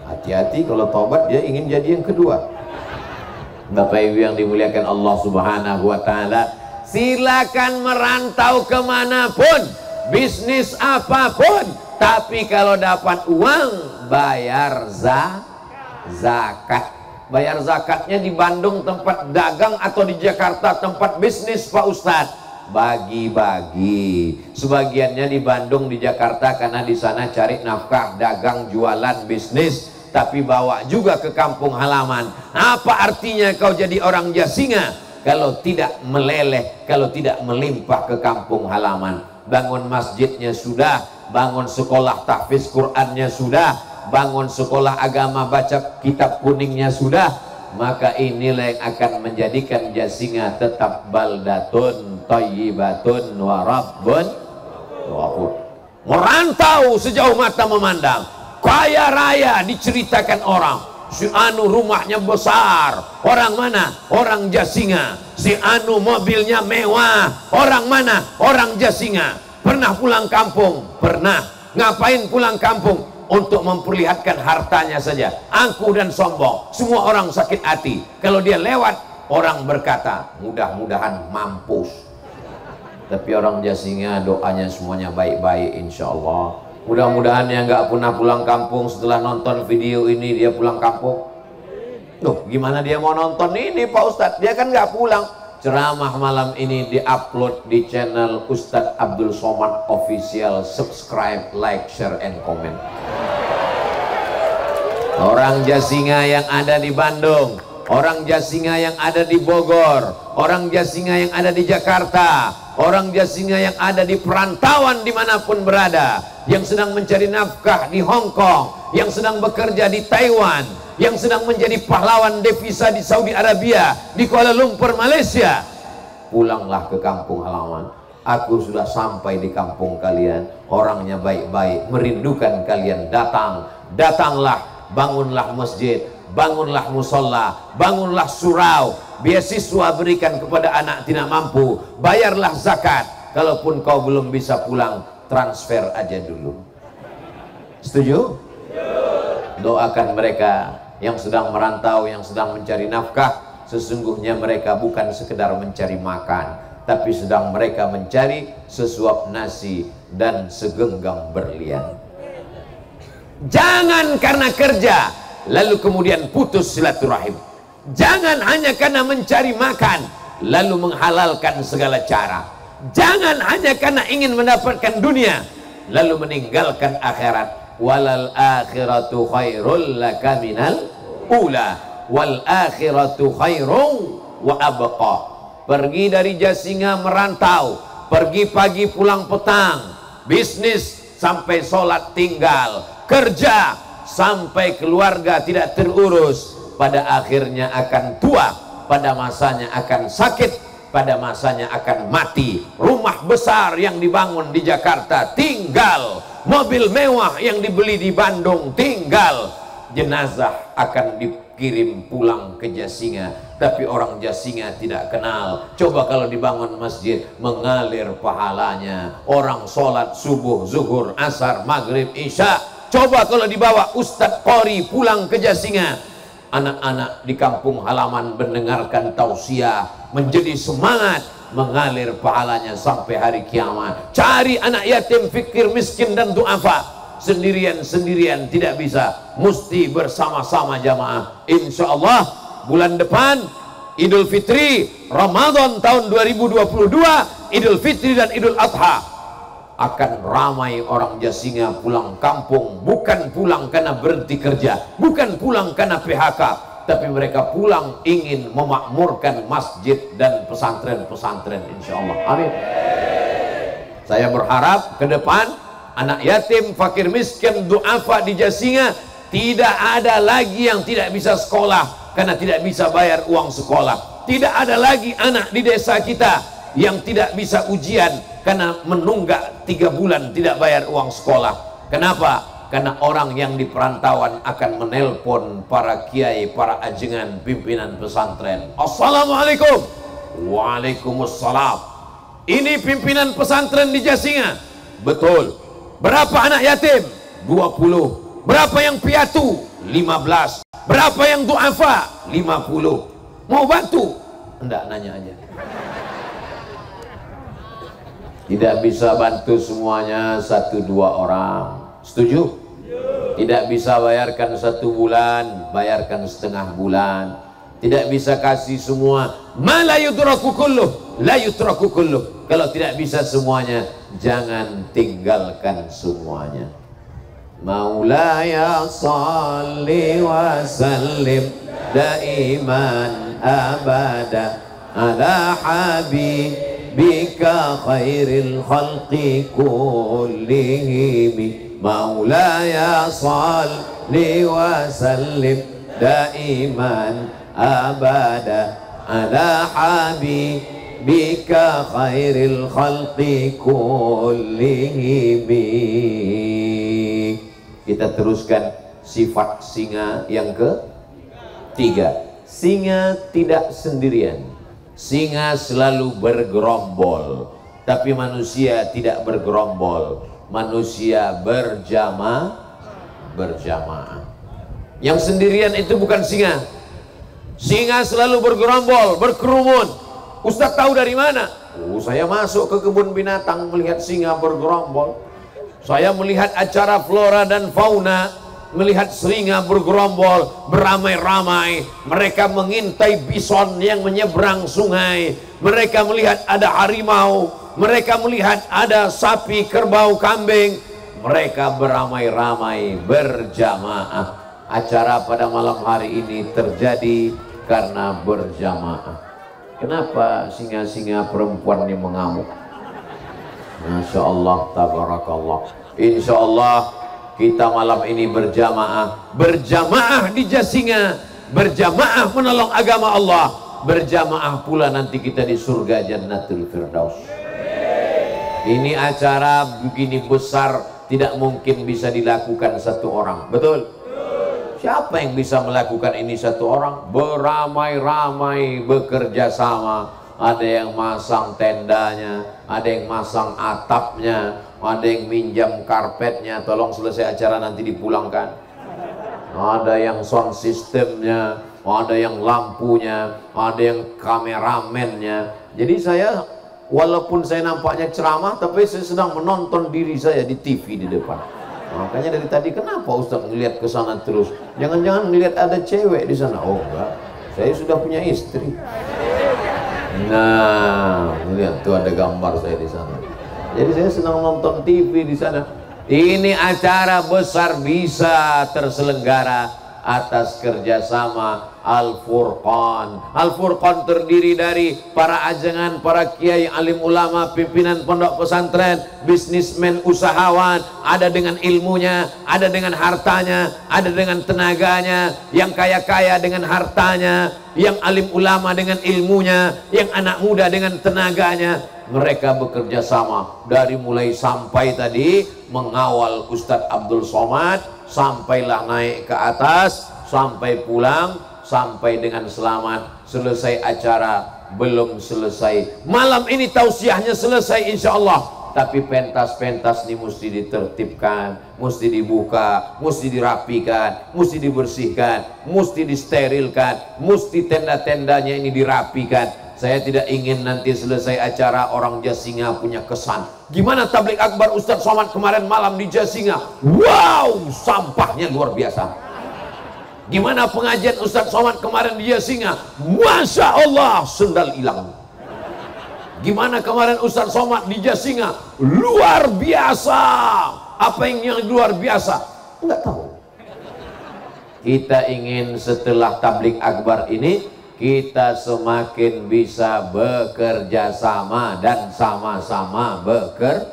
Hati-hati kalau tobat dia ingin jadi yang kedua. Bapak Ibu yang dimuliakan Allah Subhanahu wa Ta'ala, silakan merantau kemanapun, bisnis apapun, tapi kalau dapat uang bayar zakat. Bayar zakatnya di Bandung tempat dagang atau di Jakarta tempat bisnis Pak Ustadz, bagi-bagi. Sebagiannya di Bandung, di Jakarta, karena di sana cari nafkah, dagang, jualan, bisnis, tapi bawa juga ke kampung halaman. Apa artinya kau jadi orang Jasinga kalau tidak meleleh, kalau tidak melimpah ke kampung halaman? Bangun masjidnya sudah, bangun sekolah tahfiz Qur'annya sudah, bangun sekolah agama baca kitab kuningnya sudah, maka inilah yang akan menjadikan Jasinga tetap baldatun thayyibatun wa rabbun ghafur. Merantau sejauh mata memandang, kaya raya diceritakan orang, si anu rumahnya besar, orang mana? Orang Jasinga. Si anu mobilnya mewah, orang mana? Orang Jasinga. Pernah pulang kampung? Pernah. Ngapain pulang kampung? Untuk memperlihatkan hartanya saja, angkuh dan sombong. Semua orang sakit hati. Kalau dia lewat, orang berkata, mudah-mudahan mampus. Tapi orang Jasinga doanya semuanya baik-baik, insya Allah. Mudah-mudahan yang nggak pernah pulang kampung setelah nonton video ini dia pulang kampung. Loh, gimana dia mau nonton ini Pak Ustadz? Dia kan nggak pulang. Ceramah malam ini diupload di channel Ustadz Abdul Somad Official. Subscribe, like, share, and comment. Orang Jasinga yang ada di Bandung, orang Jasinga yang ada di Bogor, orang Jasinga yang ada di Jakarta, orang Jasinga yang ada di perantauan dimanapun berada, yang sedang mencari nafkah di Hong Kong, yang sedang bekerja di Taiwan, yang sedang menjadi pahlawan devisa di Saudi Arabia, di Kuala Lumpur, Malaysia, pulanglah ke kampung halaman. Aku sudah sampai di kampung kalian, orangnya baik-baik, merindukan kalian. Datanglah, bangunlah masjid, bangunlah musola, bangunlah surau, beasiswa berikan kepada anak tidak mampu, bayarlah zakat. Kalaupun kau belum bisa pulang, transfer aja dulu. Setuju? Doakan mereka yang sedang merantau, yang sedang mencari nafkah. Sesungguhnya mereka bukan sekedar mencari makan, tapi sedang mereka mencari sesuap nasi dan segenggam berlian. Jangan karena kerja lalu kemudian putus silaturahim. Jangan hanya karena mencari makan lalu menghalalkan segala cara. Jangan hanya karena ingin mendapatkan dunia lalu meninggalkan akhirat. Walal akhiratu khairul laka minal ula wal akhiratu khairun wa abqa. Pergi dari Jasinga merantau, pergi pagi pulang petang, bisnis sampai sholat tinggal, kerja sampai keluarga tidak terurus, pada akhirnya akan tua, pada masanya akan sakit, pada masanya akan mati. Rumah besar yang dibangun di Jakarta tinggal, mobil mewah yang dibeli di Bandung, tinggal jenazah akan dikirim pulang ke Jasinga, tapi orang Jasinga tidak kenal. Coba kalau dibangun masjid, mengalir pahalanya. Orang sholat subuh, zuhur, asar, maghrib, isya. Coba kalau dibawa Ustadz Qori pulang ke Jasinga, anak-anak di kampung halaman mendengarkan tausiah, menjadi semangat, mengalir pahalanya sampai hari kiamat. Cari anak yatim, fikir miskin dan du'afa. Sendirian-sendirian tidak bisa, mesti bersama-sama jamaah. Insya Allah bulan depan Idul Fitri, Ramadan tahun 2022, Idul Fitri dan Idul Adha, akan ramai orang Jasinga pulang kampung. Bukan pulang karena berhenti kerja, bukan pulang karena PHK, tapi mereka pulang ingin memakmurkan masjid dan pesantren-pesantren, insya Allah. Amin. Saya berharap ke depan anak yatim, fakir miskin, du'afa di Jasinga tidak ada lagi yang tidak bisa sekolah karena tidak bisa bayar uang sekolah. Tidak ada lagi anak di desa kita yang tidak bisa ujian karena menunggak 3 bulan tidak bayar uang sekolah. Kenapa? Karena orang yang di perantauan akan menelpon para kiai, para ajengan, pimpinan pesantren. Assalamualaikum. Waalaikumsalam. Ini pimpinan pesantren di Jasinga. Betul. Berapa anak yatim? 20. Berapa yang piatu? 15. Berapa yang du'afa? 50. Mau bantu? Enggak, nanya aja. Tidak bisa bantu semuanya 1-2 orang. Setuju? Tidak bisa bayarkan 1 bulan, bayarkan setengah bulan. Tidak bisa kasih semua. Ma la yudraku kulluh, la yudraku kulluh. Kalau tidak bisa semuanya, jangan tinggalkan semuanya. Maulaya salli wa sallim daiman abada ala habibika khairil khalqi kullihim. Maulaya salli wa sallim daiman abada ala habibika khairil khalqi kullihim. Kita teruskan sifat singa yang ketiga. Singa tidak sendirian, singa selalu bergerombol, tapi manusia tidak bergerombol, manusia berjamaah. Yang sendirian itu bukan singa. Singa selalu bergerombol, berkerumun. Ustadz tahu dari mana? Saya masuk ke kebun binatang melihat singa bergerombol. Saya melihat acara flora dan fauna, melihat singa bergerombol, beramai-ramai. Mereka mengintai bison yang menyeberang sungai. Mereka melihat ada harimau. Mereka melihat ada sapi, kerbau, kambing. Mereka beramai-ramai, berjamaah. Acara pada malam hari ini terjadi karena berjamaah. Kenapa singa-singa perempuan ini mengamuk? Masya Allah, tabarakallah. Insya Allah kita malam ini berjamaah. Berjamaah di Jasinga, berjamaah menolong agama Allah, berjamaah pula nanti kita di surga Jannatul Firdaus. Ini acara begini besar, tidak mungkin bisa dilakukan 1 orang. Betul? Siapa yang bisa melakukan ini 1 orang? Beramai-ramai, bekerja sama. Ada yang masang tendanya, ada yang masang atapnya, ada yang minjam karpetnya, tolong selesai acara nanti dipulangkan. Ada yang sound systemnya, ada yang lampunya, ada yang kameramennya. Jadi saya, walaupun saya nampaknya ceramah, tapi saya sedang menonton diri saya di TV di depan. Makanya dari tadi, kenapa Ustaz ngelihat ke sana terus? Jangan-jangan ngelihat ada cewek di sana? Oh enggak, saya sudah punya istri. Nah, lihat tuh ada gambar saya di sana. Jadi saya senang nonton TV di sana. Ini acara besar bisa terselenggara atas kerjasama Al-Furqan. Al-Furqan terdiri dari para ajengan, para kiai, alim ulama, pimpinan pondok pesantren, bisnismen, usahawan. Ada dengan ilmunya, ada dengan hartanya, ada dengan tenaganya. Yang kaya-kaya dengan hartanya, yang alim ulama dengan ilmunya, yang anak muda dengan tenaganya. mereka bekerja sama dari mulai sampai tadi mengawal Ustadz Abdul Somad, sampailah naik ke atas, sampai pulang, sampai dengan selamat. Selesai acara, belum selesai. Malam ini tausiahnya selesai insya Allah. Tapi pentas-pentas ini mesti ditertibkan, mesti dibuka, mesti dirapikan, mesti dibersihkan, mesti disterilkan, mesti tenda-tendanya ini dirapikan. Saya tidak ingin nanti selesai acara orang Jasinga punya kesan, gimana tablik akbar Ustadz Somad kemarin malam di Jasinga, wow, sampahnya luar biasa. Gimana pengajian Ustadz Somad kemarin di Jasinga, Masya Allah, sendal hilang. Gimana kemarin Ustadz Somad di Jasinga, luar biasa. Apa yang luar biasa? Enggak tahu. Kita ingin setelah tablik akbar ini kita semakin bisa bekerja sama dan sama-sama bekerja.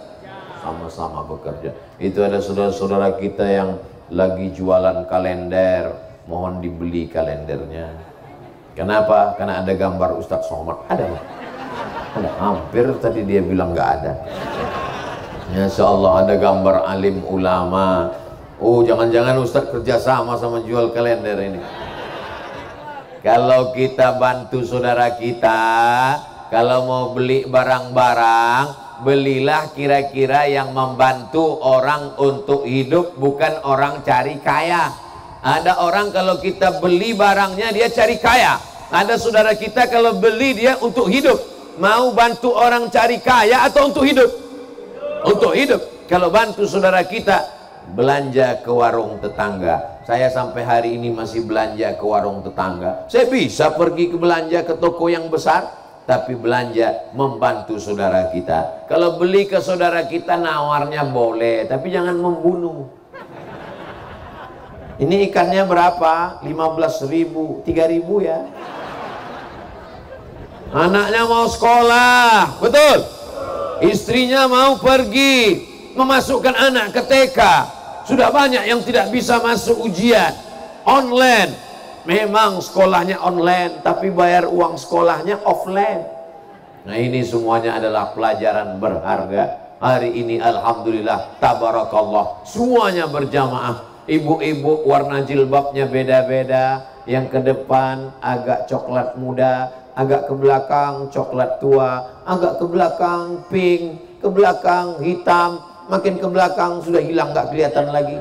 Itu ada saudara-saudara kita yang lagi jualan kalender, mohon dibeli kalendernya. Kenapa? Karena ada gambar Ustadz Somad. Ada ya? Hampir tadi dia bilang nggak ada. Masya Allah, ada gambar alim ulama. Oh, jangan-jangan Ustadz kerjasama sama jual kalender ini. Kalau kita bantu saudara kita, kalau mau beli barang-barang, belilah kira-kira yang membantu orang untuk hidup, bukan orang cari kaya. Ada orang kalau kita beli barangnya dia cari kaya. Ada saudara kita kalau beli dia untuk hidup. Mau bantu orang cari kaya atau untuk hidup? Untuk hidup. Kalau bantu saudara kita belanja ke warung tetangga, saya sampai hari ini masih belanja ke warung tetangga. Saya bisa pergi ke belanja ke toko yang besar, tapi belanja membantu saudara kita. Kalau beli ke saudara kita nawarnya boleh, tapi jangan membunuh. Ini ikannya berapa? 15.000, 3.000 ya. Anaknya mau sekolah, betul. Istrinya mau pergi memasukkan anak ke TK. Sudah banyak yang tidak bisa masuk ujian online. Memang sekolahnya online, tapi bayar uang sekolahnya offline. Nah, ini semuanya adalah pelajaran berharga. Hari ini alhamdulillah, tabarakallah, semuanya berjamaah. Ibu-ibu warna jilbabnya beda-beda. Yang ke depan agak coklat muda, agak ke belakang coklat tua, agak ke belakang pink, ke belakang hitam, makin ke belakang sudah hilang, nggak kelihatan lagi.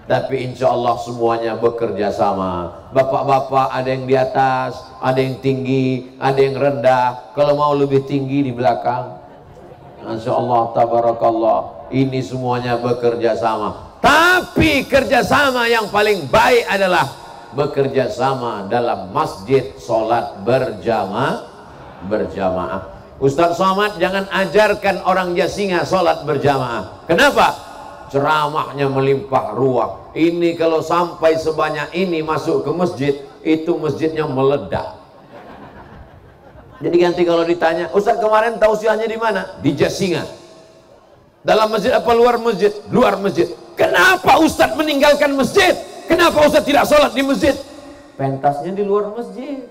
Tapi insya Allah semuanya bekerja sama. Bapak-bapak ada yang di atas, ada yang tinggi, ada yang rendah. Kalau mau lebih tinggi di belakang. Insya Allah, tabarakallah, ini semuanya bekerja sama. Tapi kerjasama yang paling baik adalah bekerja sama dalam masjid, sholat berjamaah. Ustadz Somad jangan ajarkan orang Jasinga sholat berjamaah. Kenapa? Ceramahnya melimpah ruah. Ini kalau sampai sebanyak ini masuk ke masjid, itu masjidnya meledak. Jadi nanti kalau ditanya, Ustadz kemarin tausiahnya di mana? Di Jasinga. Dalam masjid apa luar masjid? Luar masjid. Kenapa Ustadz meninggalkan masjid? Kenapa Ustaz tidak sholat di masjid? Pentasnya di luar masjid.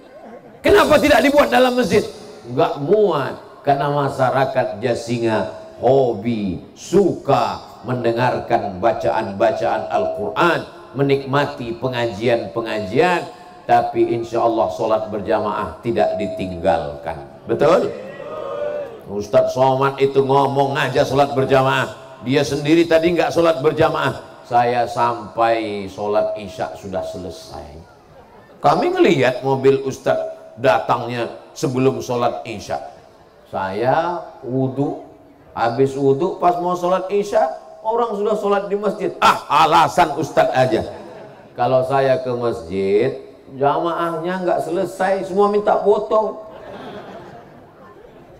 Kenapa tidak dibuat dalam masjid? Enggak muat. Karena masyarakat Jasinga hobi, suka mendengarkan bacaan-bacaan Al-Quran, menikmati pengajian-pengajian, tapi insya Allah sholat berjamaah tidak ditinggalkan. Betul? Ustadz Somad itu ngomong aja sholat berjamaah. Dia sendiri tadi nggak sholat berjamaah. Saya sampai sholat isya sudah selesai. Kami ngelihat mobil Ustadz datangnya sebelum sholat isya. Saya wudhu, habis wudhu pas mau sholat isya, orang sudah sholat di masjid. Alasan Ustadz aja. Kalau saya ke masjid, jamaahnya nggak selesai, semua minta foto.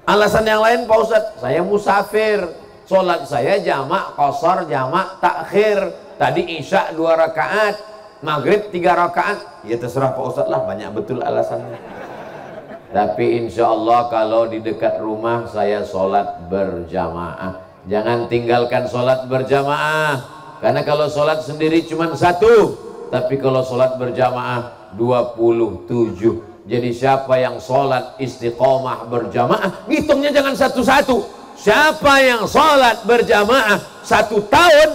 Alasan yang lain Pak Ustadz, saya musafir. Sholat saya jamak qashar, jamak takhir. Tadi isya 2 rakaat, maghrib 3 rakaat. Ya terserah Pak Ustadz lah, banyak betul alasannya. Tapi insya Allah kalau di dekat rumah saya sholat berjamaah. Jangan tinggalkan sholat berjamaah. Karena kalau sholat sendiri cuma 1, tapi kalau sholat berjamaah 27. Jadi siapa yang sholat istiqomah berjamaah, hitungnya jangan satu-satu. Siapa yang sholat berjamaah 1 tahun,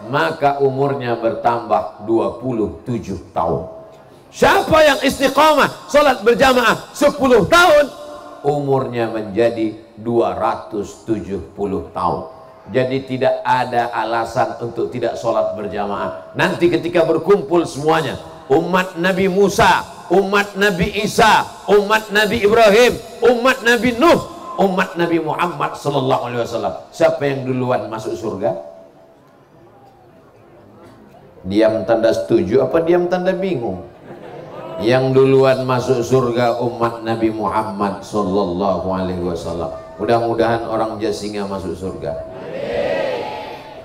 maka umurnya bertambah 27 tahun. Siapa yang istiqomah sholat berjamaah 10 tahun, umurnya menjadi 270 tahun. Jadi tidak ada alasan untuk tidak sholat berjamaah. Nanti ketika berkumpul semuanya, umat Nabi Musa, umat Nabi Isa, umat Nabi Ibrahim, umat Nabi Nuh, umat Nabi Muhammad sallallahu alaihi wasallam, siapa yang duluan masuk surga? Diam tanda setuju apa diam tanda bingung? Yang duluan masuk surga umat Nabi Muhammad sallallahu alaihi wasallam. Mudah-mudahan orang Jasinga masuk surga.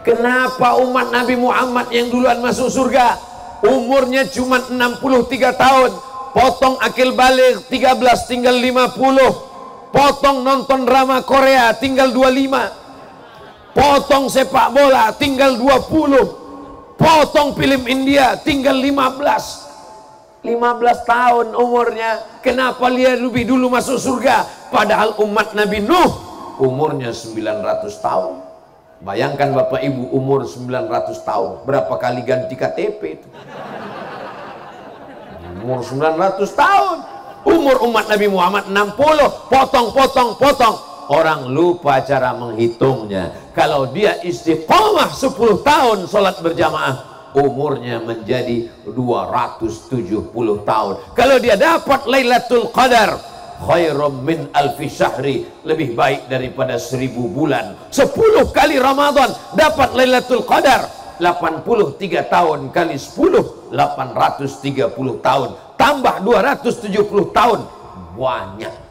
Kenapa umat Nabi Muhammad yang duluan masuk surga? Umurnya cuma 63 tahun. Potong akil balik 13 tinggal 50. Potong nonton drama Korea tinggal 25. Potong sepak bola tinggal 20. Potong film India tinggal 15 tahun umurnya. Kenapa dia lebih dulu masuk surga? Padahal umat Nabi Nuh umurnya 900 tahun. Bayangkan Bapak Ibu umur 900 tahun, berapa kali ganti KTP itu? Umur 900 tahun. Umur umat Nabi Muhammad 60. Potong. Orang lupa cara menghitungnya. Kalau dia istiqomah 10 tahun sholat berjamaah, umurnya menjadi 270 tahun. Kalau dia dapat Lailatul Qadar, khairum min alfi syahri, lebih baik daripada 1000 bulan. 10 kali Ramadan dapat Lailatul Qadar, 83 tahun kali 10, 830 tahun, tambah 270 tahun, banyak.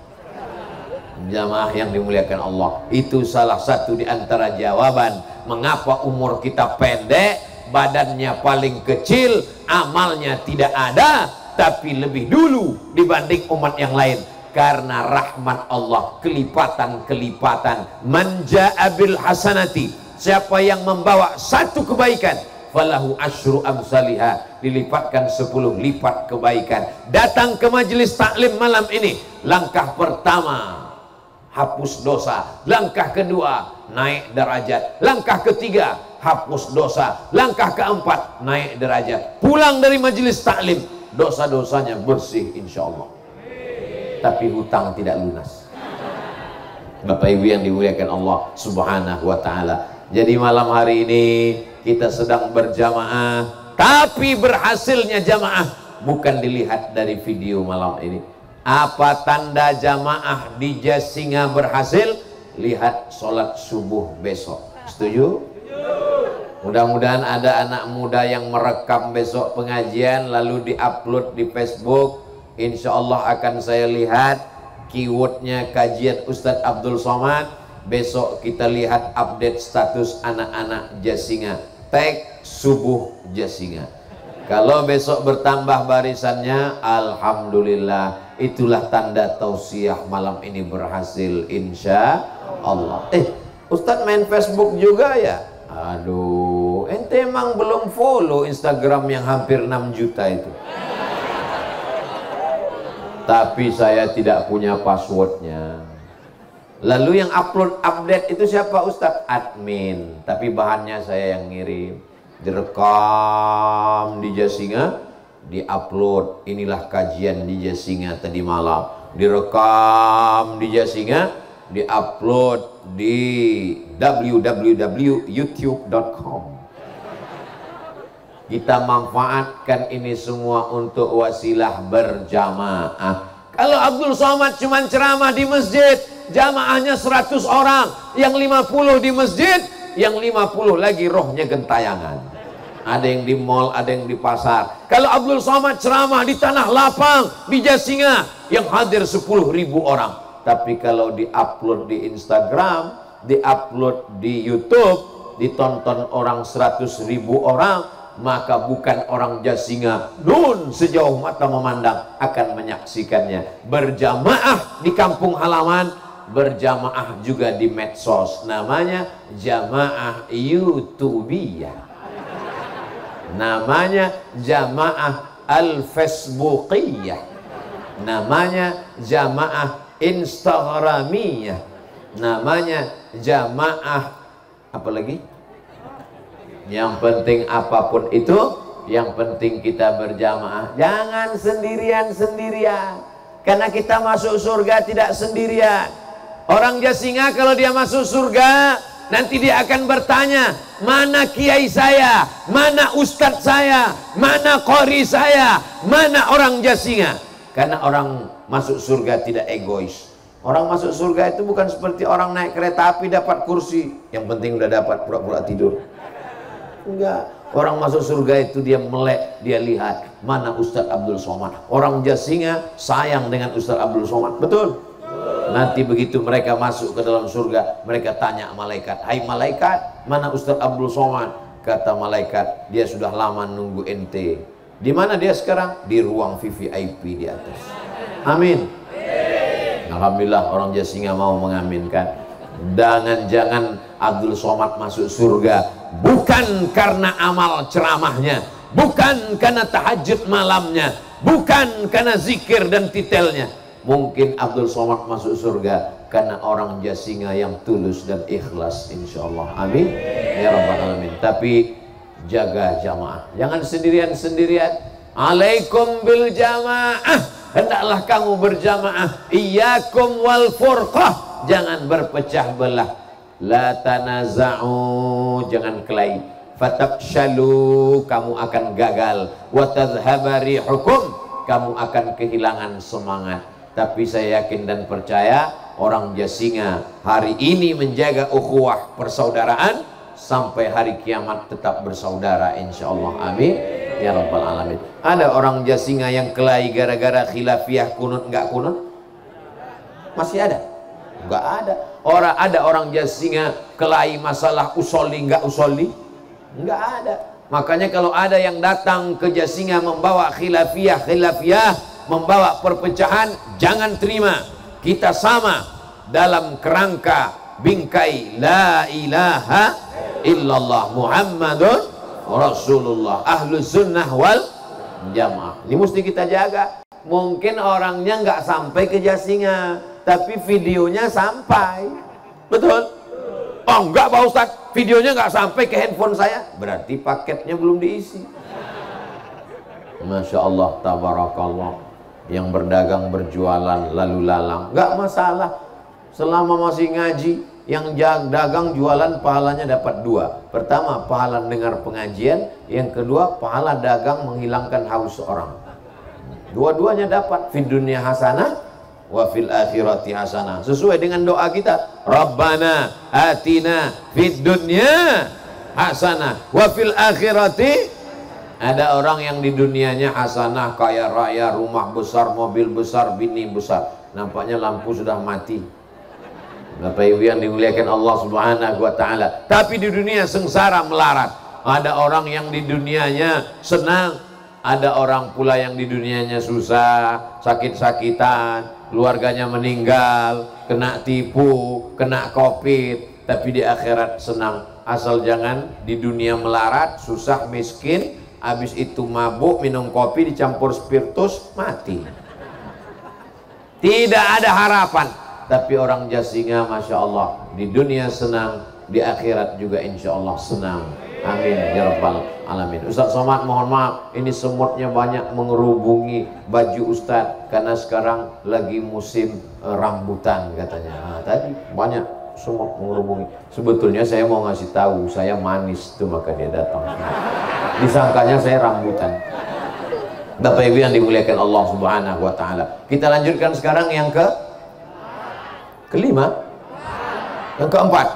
Jamaah yang dimuliakan Allah, itu salah satu di antara jawaban mengapa umur kita pendek, badannya paling kecil, amalnya tidak ada, tapi lebih dulu dibanding umat yang lain. Karena rahmat Allah, kelipatan-kelipatan. Man ja'a bil hasanati, siapa yang membawa satu kebaikan, falahu asyru amsalihah, dilipatkan 10 lipat kebaikan. Datang ke majelis taklim malam ini, langkah pertama hapus dosa, langkah kedua naik derajat, langkah ketiga hapus dosa, langkah keempat naik derajat. Pulang dari majelis taklim, dosa-dosanya bersih insyaallah, tapi hutang tidak lunas. Bapak Ibu yang dimuliakan Allah subhanahu wa ta'ala, jadi malam hari ini kita sedang berjamaah, tapi berhasilnya jamaah bukan dilihat dari video malam ini. Apa tanda jamaah di Jasinga berhasil? Lihat sholat subuh besok. Setuju? Mudah-mudahan ada anak muda yang merekam besok pengajian lalu diupload di Facebook. Insya Allah akan saya lihat keywordnya kajian Ustadz Abdul Somad. Besok kita lihat update status anak-anak Jasinga, tag subuh Jasinga. Kalau besok bertambah barisannya, alhamdulillah, itulah tanda tausiah malam ini berhasil insya Allah. Ustadz main Facebook juga ya? Aduh, ente emang belum follow Instagram yang hampir 6 juta itu. Tapi saya tidak punya passwordnya. Lalu yang upload update itu siapa Ustadz? Admin, tapi bahannya saya yang ngirim. Direkam di Jasinga, diupload. Inilah kajian di Jasinga tadi malam. Direkam di Jasinga, diupload di www.youtube.com. Kita manfaatkan ini semua untuk wasilah berjamaah. Kalau Abdul Somad cuma ceramah di masjid, jamaahnya 100 orang, yang 50 di masjid, yang 50 lagi rohnya gentayangan. Ada yang di mall, ada yang di pasar. Kalau Abdul Somad ceramah di tanah lapang, di Jasinga, yang hadir 10.000 orang. Tapi kalau diupload di Instagram, diupload di YouTube, ditonton orang 100.000 orang, maka bukan orang Jasinga nun sejauh mata memandang akan menyaksikannya. Berjamaah di kampung halaman, berjamaah juga di medsos, namanya jamaah YouTubiyah, namanya jamaah al-Facebookiyah. namanya jamaah instagramiyah, namanya jamaah apa lagi? Yang penting apapun itu, yang penting kita berjamaah. Jangan sendirian-sendirian, karena kita masuk surga tidak sendirian. Orang Jasinga kalau dia masuk surga, nanti dia akan bertanya, mana kiai saya, mana ustadz saya, mana qori saya, mana orang Jasinga. Karena orang masuk surga tidak egois. Orang masuk surga itu bukan seperti orang naik kereta api dapat kursi, yang penting udah dapat, pura-pura tidur. Enggak. Orang masuk surga itu dia melek, dia lihat mana Ustadz Abdul Somad. Orang Jasinga sayang dengan Ustadz Abdul Somad, betul? Nanti begitu mereka masuk ke dalam surga, mereka tanya malaikat, hai malaikat, mana Ustadz Abdul Somad? Kata malaikat, dia sudah lama nunggu ente. Di mana dia sekarang? Di ruang VVIP di atas. Amin. Alhamdulillah orang Jasinga mau mengaminkan. Jangan Abdul Somad masuk surga bukan karena amal ceramahnya, bukan karena tahajud malamnya, bukan karena zikir dan titelnya. Mungkin Abdul Somad masuk surga karena orang Jasinga yang tulus dan ikhlas, insyaallah. Amin ya rabbal alamin. Tapi jaga jamaah, jangan sendirian-sendirian. Alaikum bil jamaah, hendaklah kamu berjamaah. Iyyakum wal furqah, jangan berpecah belah. La tanaza'u, jangan kelahi. Fatabshalu, kamu akan gagal. Wa tadhhaba rihukum, kamu akan kehilangan semangat. Tapi saya yakin dan percaya orang Jasinga hari ini menjaga ukhuwah persaudaraan sampai hari kiamat tetap bersaudara, insyaallah. Amin ya rabbal alamin. Ada orang Jasinga yang kelahi gara-gara khilafiyah kunut enggak kunut? Masih ada? Enggak ada. Ada orang Jasinga kelahi masalah usolli enggak usolli? Enggak ada. Makanya kalau ada yang datang ke Jasinga membawa khilafiyah, membawa perpecahan, jangan terima. Kita sama dalam kerangka bingkai la ilaha illallah Muhammadun Rasulullah, ahlus sunnah wal jamaah. Ini mesti kita jaga. Mungkin orangnya nggak sampai ke Jasinga, tapi videonya sampai. Betul? Oh enggak Pak Ustadz, videonya nggak sampai ke handphone saya, berarti paketnya belum diisi. Masya Allah, tabarakallah. Yang berdagang berjualan lalu lalang nggak masalah, selama masih ngaji. Yang dagang jualan pahalanya dapat dua. Pertama pahala dengar pengajian, yang kedua pahala dagang menghilangkan haus orang. Dua-duanya dapat. Fid dunya hasanah wa fil akhirati hasanah, sesuai dengan doa kita, Rabbana atina fid dunya hasanah wa fil akhirati. Ada orang yang di dunianya hasanah, kaya raya, rumah besar, mobil besar, bini besar, nampaknya lampu sudah mati. Bapak Ibu yang dimuliakan Allah Subhanahu wa ta'ala, tapi di dunia sengsara melarat. Ada orang yang di dunianya senang, ada orang pula yang di dunianya susah, sakit-sakitan, keluarganya meninggal, kena tipu, kena covid, tapi di akhirat senang. Asal jangan di dunia melarat, susah, miskin, habis itu mabuk, minum kopi dicampur spiritus, mati. Tidak ada harapan. Tapi orang Jasinga Masya Allah, di dunia senang, di akhirat juga insya Allah senang. Amin ya rabbal alamin. Ustaz Somad mohon maaf, ini semutnya banyak mengerubungi baju Ustaz, karena sekarang lagi musim rambutan katanya. Nah, tadi banyak semut mengerubungi. Sebetulnya saya mau ngasih tahu saya manis tuh, maka dia datang. Disangkanya saya rambutan. Bapak Ibu yang dimuliakan Allah Subhanahu wa ta'ala, kita lanjutkan sekarang yang kelima. Yang keempat,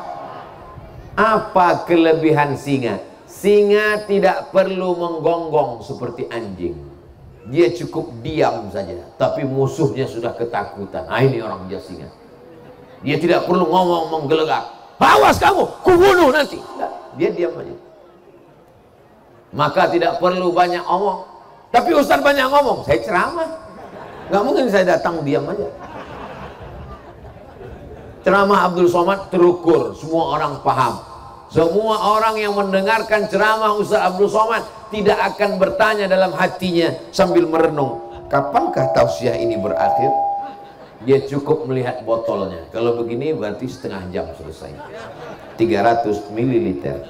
apa kelebihan singa? Singa tidak perlu menggonggong seperti anjing, dia cukup diam saja, tapi musuhnya sudah ketakutan. Nah, ini orang Jasinga. Dia tidak perlu ngomong menggelegak, awas kamu, kubunuh nanti. Nah, dia diam aja. Maka tidak perlu banyak omong. Tapi Ustaz banyak ngomong, saya ceramah, nggak mungkin saya datang diam aja. Ceramah Abdul Somad terukur, semua orang paham. Semua orang yang mendengarkan ceramah Ustaz Abdul Somad tidak akan bertanya dalam hatinya sambil merenung, Kapankah tausiah ini berakhir? Dia cukup melihat botolnya. Kalau begini berarti setengah jam selesai. 300 ml.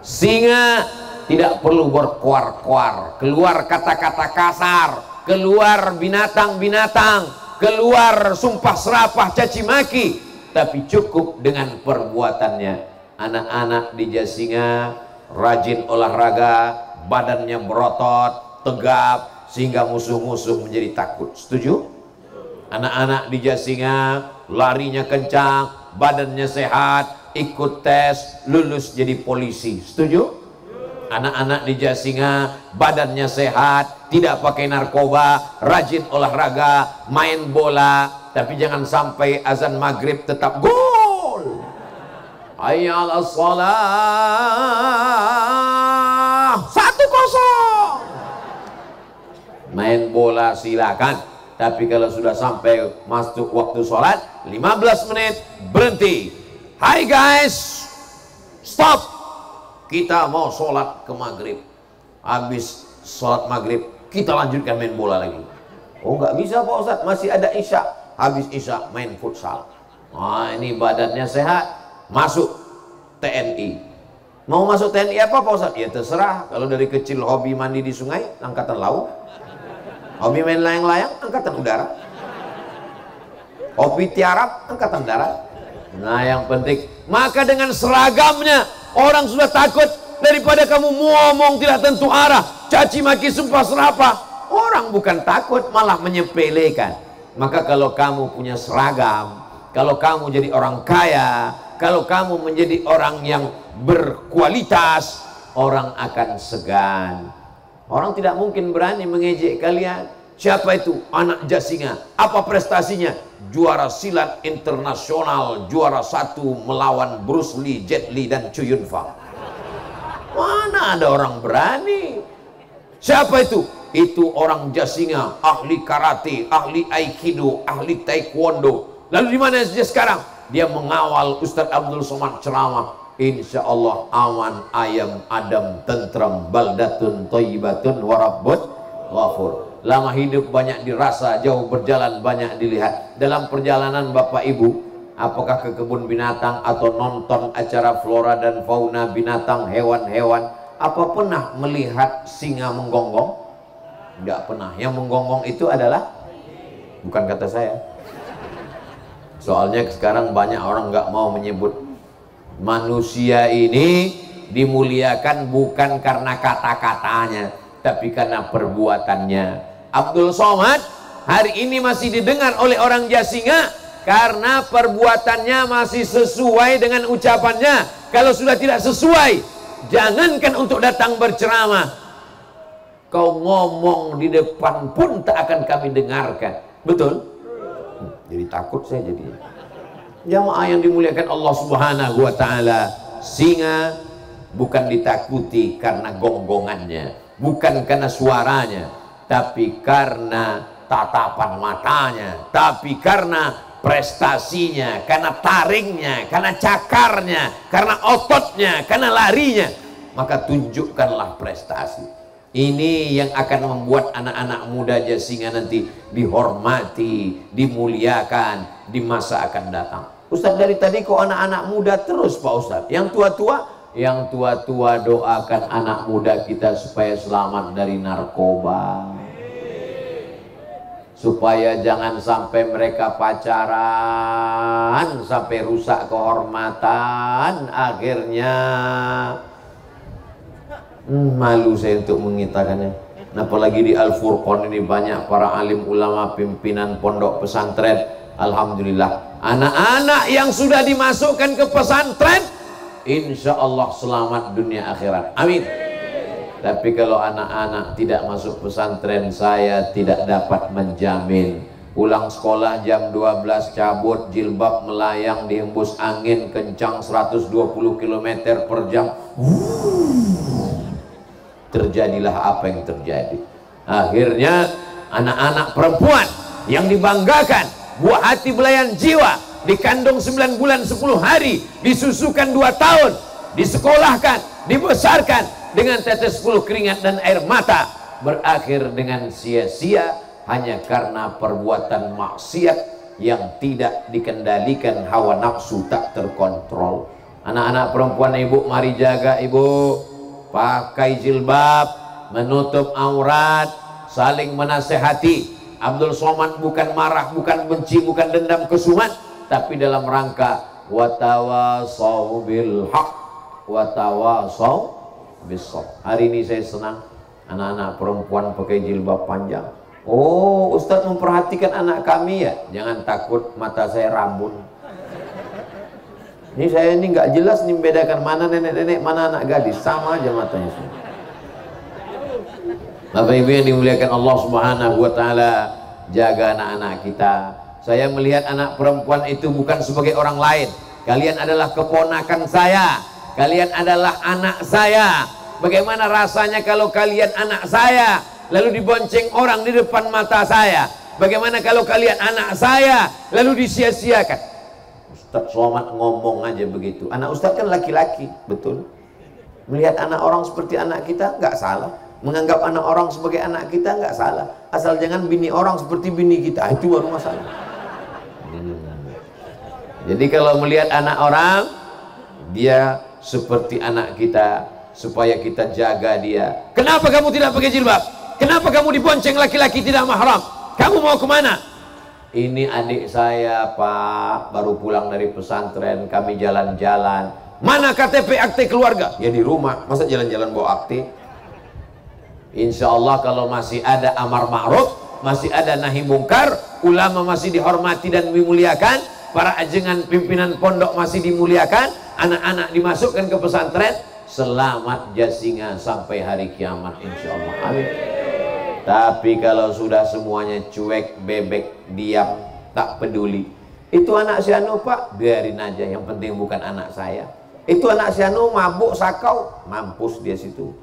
Singa tidak perlu berkuar-kuar, keluar kata-kata kasar, keluar binatang-binatang, keluar sumpah serapah caci maki, tapi cukup dengan perbuatannya. Anak-anak di Jasinga rajin olahraga, badannya berotot, tegap, sehingga musuh-musuh menjadi takut. Setuju? Anak-anak di Jasinga larinya kencang, badannya sehat, ikut tes, lulus jadi polisi. Setuju? Anak-anak di Jasinga badannya sehat, tidak pakai narkoba, rajin olahraga, main bola, tapi jangan sampai azan maghrib tetap gol. Hayya 'alas shalah. 1-0. Main bola silakan, tapi kalau sudah sampai masuk waktu sholat 15 menit berhenti. Hai guys, stop, kita mau sholat ke maghrib. Habis sholat maghrib kita lanjutkan main bola lagi. Oh nggak bisa Pak Ustadz, masih ada isya. Habis isya main futsal. Nah ini badannya sehat, masuk TNI. Mau masuk TNI apa Pak Ustadz? Ya terserah. Kalau dari kecil hobi mandi di sungai, angkatan laut. Hobi main layang-layang, angkatan udara. Hobi tiarap, angkatan darat. Nah yang penting, maka dengan seragamnya orang sudah takut. Daripada kamu ngomong tidak tentu arah, caci maki sumpah serapah, orang bukan takut, malah menyepelekan. Maka kalau kamu punya seragam, kalau kamu jadi orang kaya, kalau kamu menjadi orang yang berkualitas, orang akan segan. Orang tidak mungkin berani mengejek kalian. Siapa itu? Anak Jasinga. Apa prestasinya? Juara silat internasional, juara 1 melawan Bruce Lee, Jet Li dan Chu Yun Fang. Mana ada orang berani? Siapa itu? Itu orang Jasinga, ahli karate, ahli aikido, ahli taekwondo. Lalu di mana dia sekarang? Dia mengawal Ustadz Abdul Somad ceramah. Insya Allah aman, ayam, adem, tentram, baldatun, thayyibatun, warabbun, ghafur. Lama hidup banyak dirasa, jauh berjalan banyak dilihat. Dalam perjalanan Bapak Ibu, apakah ke kebun binatang atau nonton acara flora dan fauna binatang, hewan-hewan, apa pernah melihat singa menggonggong? Enggak pernah. Yang menggonggong itu adalah, bukan kata saya. Soalnya sekarang banyak orang nggak mau menyebut. Manusia ini dimuliakan bukan karena kata-katanya, tapi karena perbuatannya. Abdul Somad hari ini masih didengar oleh orang Jasinga karena perbuatannya masih sesuai dengan ucapannya. Kalau sudah tidak sesuai, jangankan untuk datang berceramah, kau ngomong di depan pun tak akan kami dengarkan. Betul? Jadi takut saya jadi. Jamaah yang dimuliakan Allah Subhanahu wa taala, singa bukan ditakuti karena gonggongannya, bukan karena suaranya, tapi karena tatapan matanya, tapi karena prestasinya, karena taringnya, karena cakarnya, karena ototnya, karena larinya. Maka tunjukkanlah prestasi. Ini yang akan membuat anak-anak muda Jasinga nanti dihormati, dimuliakan di masa akan datang. Ustadz, dari tadi kok anak-anak muda terus Pak Ustadz? Yang tua-tua? Yang tua-tua doakan anak muda kita supaya selamat dari narkoba, supaya jangan sampai mereka pacaran sampai rusak kehormatan. Akhirnya malu saya untuk mengitakannya. Apalagi di Al-Furqan ini banyak para alim ulama, pimpinan pondok pesantren. Alhamdulillah, anak-anak yang sudah dimasukkan ke pesantren, insya Allah selamat dunia akhirat. Amin. Tapi kalau anak-anak tidak masuk pesantren, saya tidak dapat menjamin. Pulang sekolah jam 12 cabut, jilbab melayang dihembus angin kencang 120 km per jam. Terjadilah apa yang terjadi. Akhirnya anak-anak perempuan yang dibanggakan, buah hati belayan jiwa, dikandung 9 bulan 10 hari, disusukan 2 tahun, disekolahkan, dibesarkan dengan tetes 10 keringat dan air mata. berakhir dengan sia-sia hanya karena perbuatan maksiat yang tidak dikendalikan, hawa nafsu tak terkontrol. Anak-anak perempuan ibu, mari jaga ibu, pakai jilbab, menutup aurat, saling menasehati. Abdul Somad bukan marah, bukan benci, bukan dendam kesumat, tapi dalam rangka watawasau bil haq, watawasau bis sabr. Hari ini saya senang anak-anak perempuan pakai jilbab panjang. Oh, Ustadz memperhatikan anak kami ya. Jangan takut, mata saya rambun. Ini saya ini nggak jelas nih membedakan mana nenek-nenek, mana anak gadis, sama aja matanya semua. Bapak Ibu yang dimuliakan Allah Subhanahu wa taala, jaga anak-anak kita. Saya melihat anak perempuan itu bukan sebagai orang lain. Kalian adalah keponakan saya. Kalian adalah anak saya. Bagaimana rasanya kalau kalian anak saya lalu dibonceng orang di depan mata saya? Bagaimana kalau kalian anak saya lalu disia-siakan? Ustadz Somad ngomong aja begitu. Anak Ustadz kan laki-laki, betul. Melihat anak orang seperti anak kita nggak salah. Menganggap anak orang sebagai anak kita nggak salah, asal jangan bini orang seperti bini kita, itu baru masalah. Jadi kalau melihat anak orang, dia seperti anak kita, supaya kita jaga dia. Kenapa kamu tidak pakai jilbab? Kenapa kamu dibonceng laki-laki tidak mahram? Kamu mau kemana? Ini adik saya Pak, baru pulang dari pesantren, kami jalan-jalan. Mana KTP akte keluarga? Ya di rumah, masa jalan-jalan bawa akte? Insya Allah kalau masih ada amar ma'ruf, masih ada nahi mungkar, ulama masih dihormati dan dimuliakan, para ajengan pimpinan pondok masih dimuliakan, anak-anak dimasukkan ke pesantren, selamat jasinga sampai hari kiamat insya Allah. Amin. Tapi kalau sudah semuanya cuek, bebek, diam, tak peduli, itu anak si Anu Pak, biarin aja, yang penting bukan anak saya. Itu anak si Anu mabuk sakau, mampus dia situ.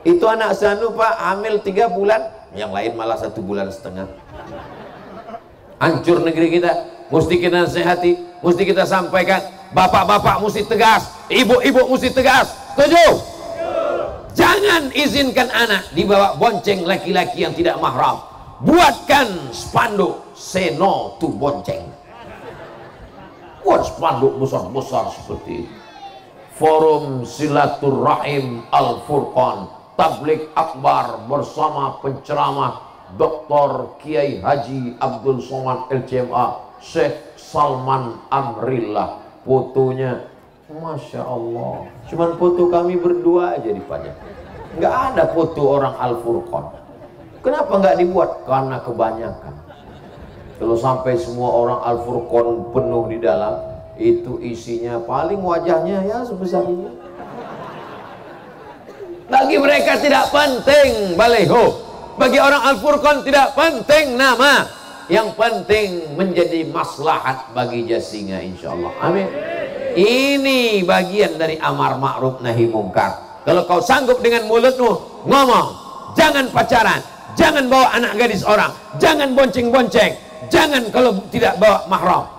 Itu anak si Anu Pak hamil 3 bulan, yang lain malah 1 bulan setengah. Hancur negeri kita, mesti kita nasihati, mesti kita sampaikan. Bapak-bapak mesti tegas, ibu-ibu mesti tegas. Setuju? Jangan izinkan anak dibawa bonceng laki-laki yang tidak mahram. Buatkan spanduk say no to bonceng. Buat spanduk besar-besar seperti itu. Forum Silaturahim Al-Furqan Tablik Akbar bersama penceramah Dr. Kiai Haji Abdul Somad LCMA Syekh Salman Amrillah. Fotonya Masya Allah, cuman foto kami berdua aja dipajang, nggak ada foto orang Al-Furqan. Kenapa nggak dibuat? Karena kebanyakan. Kalau sampai semua orang Al-Furqan penuh di dalam, itu isinya paling wajahnya ya sebesar ini. Bagi mereka tidak penting baleho, bagi orang Al-Furqan tidak penting nama, yang penting menjadi maslahat bagi jasinga insyaallah. Amin. Ini bagian dari amar ma'ruf nahi mungkar. Kalau kau sanggup dengan mulutmu ngomong, jangan pacaran, jangan bawa anak gadis orang, jangan bonceng-bonceng, jangan kalau tidak bawa mahram.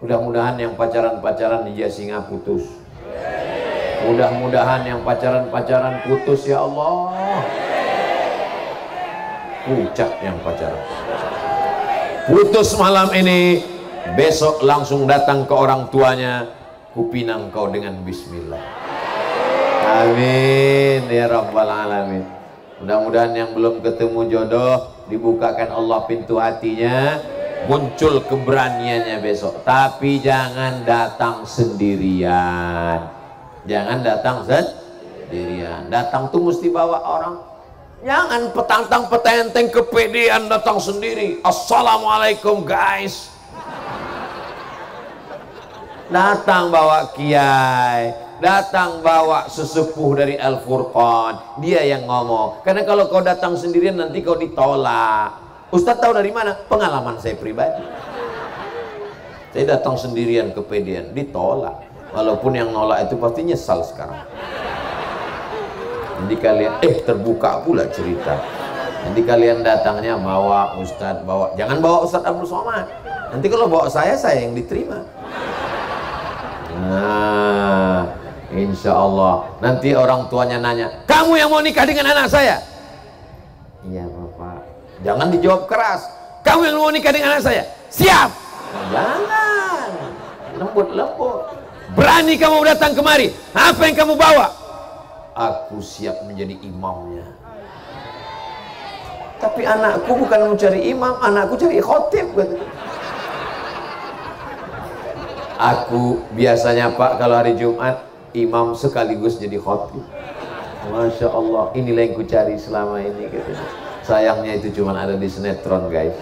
Mudah-mudahan yang pacaran-pacaran di Jasinga putus. Mudah-mudahan yang pacaran-pacaran putus ya Allah. Pucat yang pacaran. Putus malam ini, besok langsung datang ke orang tuanya, kupinang kau dengan bismillah. Amin ya rabbal alamin. Mudah-mudahan yang belum ketemu jodoh dibukakan Allah pintu hatinya, muncul keberaniannya besok. Tapi jangan datang sendirian. Jangan datang sendirian. Datang tuh mesti bawa orang. Jangan petantang petenteng kepedean datang sendiri. Assalamualaikum guys. Datang bawa kiai, datang bawa sesepuh dari Al-Furqan, dia yang ngomong. Karena kalau kau datang sendirian nanti kau ditolak. Ustadz tahu dari mana? Pengalaman saya pribadi. Saya datang sendirian kepedean, ditolak. Walaupun yang nolak itu pasti nyesal sekarang. Jadi kalian terbuka pula cerita. Nanti kalian datangnya bawa Ustadz, bawa, jangan bawa Ustadz Abdul Somad. Nanti kalau bawa saya yang diterima. Nah, insya Allah nanti orang tuanya nanya, kamu yang mau nikah dengan anak saya? Iya Bapak. Jangan dijawab keras. Kamu yang mau nikah dengan anak saya? Siap. Jangan. Lembut-lembut. Berani kamu datang kemari? Apa yang kamu bawa? Aku siap menjadi imamnya. Tapi anakku bukan mencari imam, anakku cari khotib. Aku biasanya Pak kalau hari Jumat imam sekaligus jadi khotib. Masya Allah, inilah yang ku cari selama ini gitu. Sayangnya itu cuma ada di sinetron guys.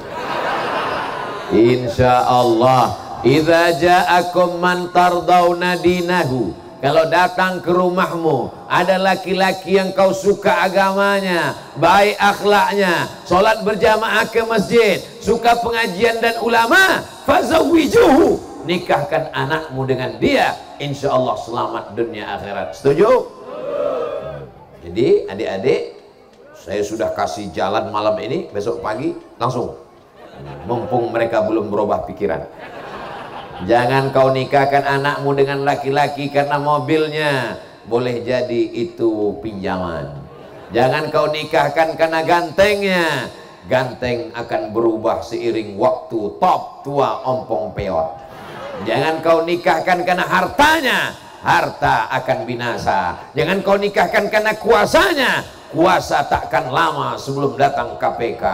Insya Allah, idza ja'akum man tardawna dinahu, kalau datang ke rumahmu ada laki-laki yang kau suka agamanya, baik akhlaknya, sholat berjamaah ke masjid, suka pengajian dan ulama, fazawwijuhu, nikahkan anakmu dengan dia, insya Allah selamat dunia akhirat. Setuju? Jadi adik-adik, saya sudah kasih jalan malam ini, besok pagi langsung, mumpung mereka belum berubah pikiran. Jangan kau nikahkan anakmu dengan laki-laki karena mobilnya, boleh jadi itu pinjaman. Jangan kau nikahkan karena gantengnya, ganteng akan berubah seiring waktu, top tua ompong peot. Jangan kau nikahkan karena hartanya, harta akan binasa. Jangan kau nikahkan karena kuasanya, kuasa takkan lama sebelum datang KPK.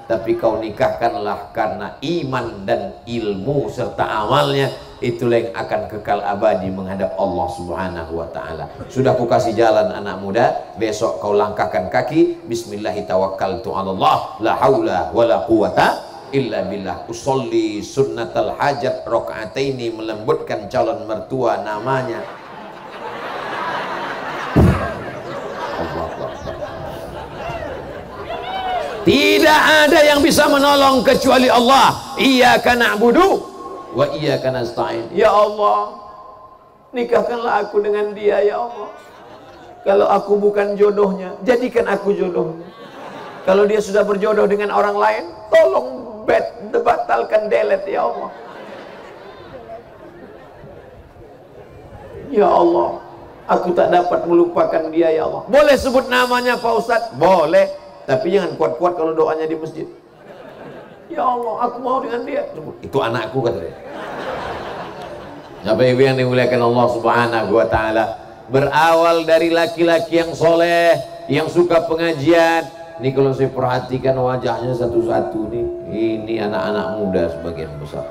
Tapi kau nikahkanlah karena iman dan ilmu serta amalnya, itulah yang akan kekal abadi menghadap Allah Subhanahu wa ta'ala. Sudah ku kasih jalan anak muda, besok kau langkahkan kaki, bismillahi tawakkaltu 'alallah, la haula wala quwata illa billah. Usolli sunnatal hajat rakaataini, melembutkan calon mertua namanya. Tidak ada yang bisa menolong kecuali Allah. Iyyaka na'budu wa iyyaka nasta'in. Ya Allah, nikahkanlah aku dengan dia ya Allah. Kalau aku bukan jodohnya, jadikan aku jodohnya. Kalau dia sudah berjodoh dengan orang lain, tolong batalkan, delete ya Allah. Ya Allah, aku tak dapat melupakan dia ya Allah. Boleh sebut namanya Pak Ustadz? Boleh. Tapi jangan kuat-kuat kalau doanya di masjid. Ya Allah, aku mau dengan dia. Itu anakku kata dia. Bapak Ibu yang dimuliakan Allah Subhanahu wa ta'ala, berawal dari laki-laki yang soleh, yang suka pengajian. Ini kalau saya perhatikan wajahnya satu-satu nih, ini anak-anak muda sebagian besar.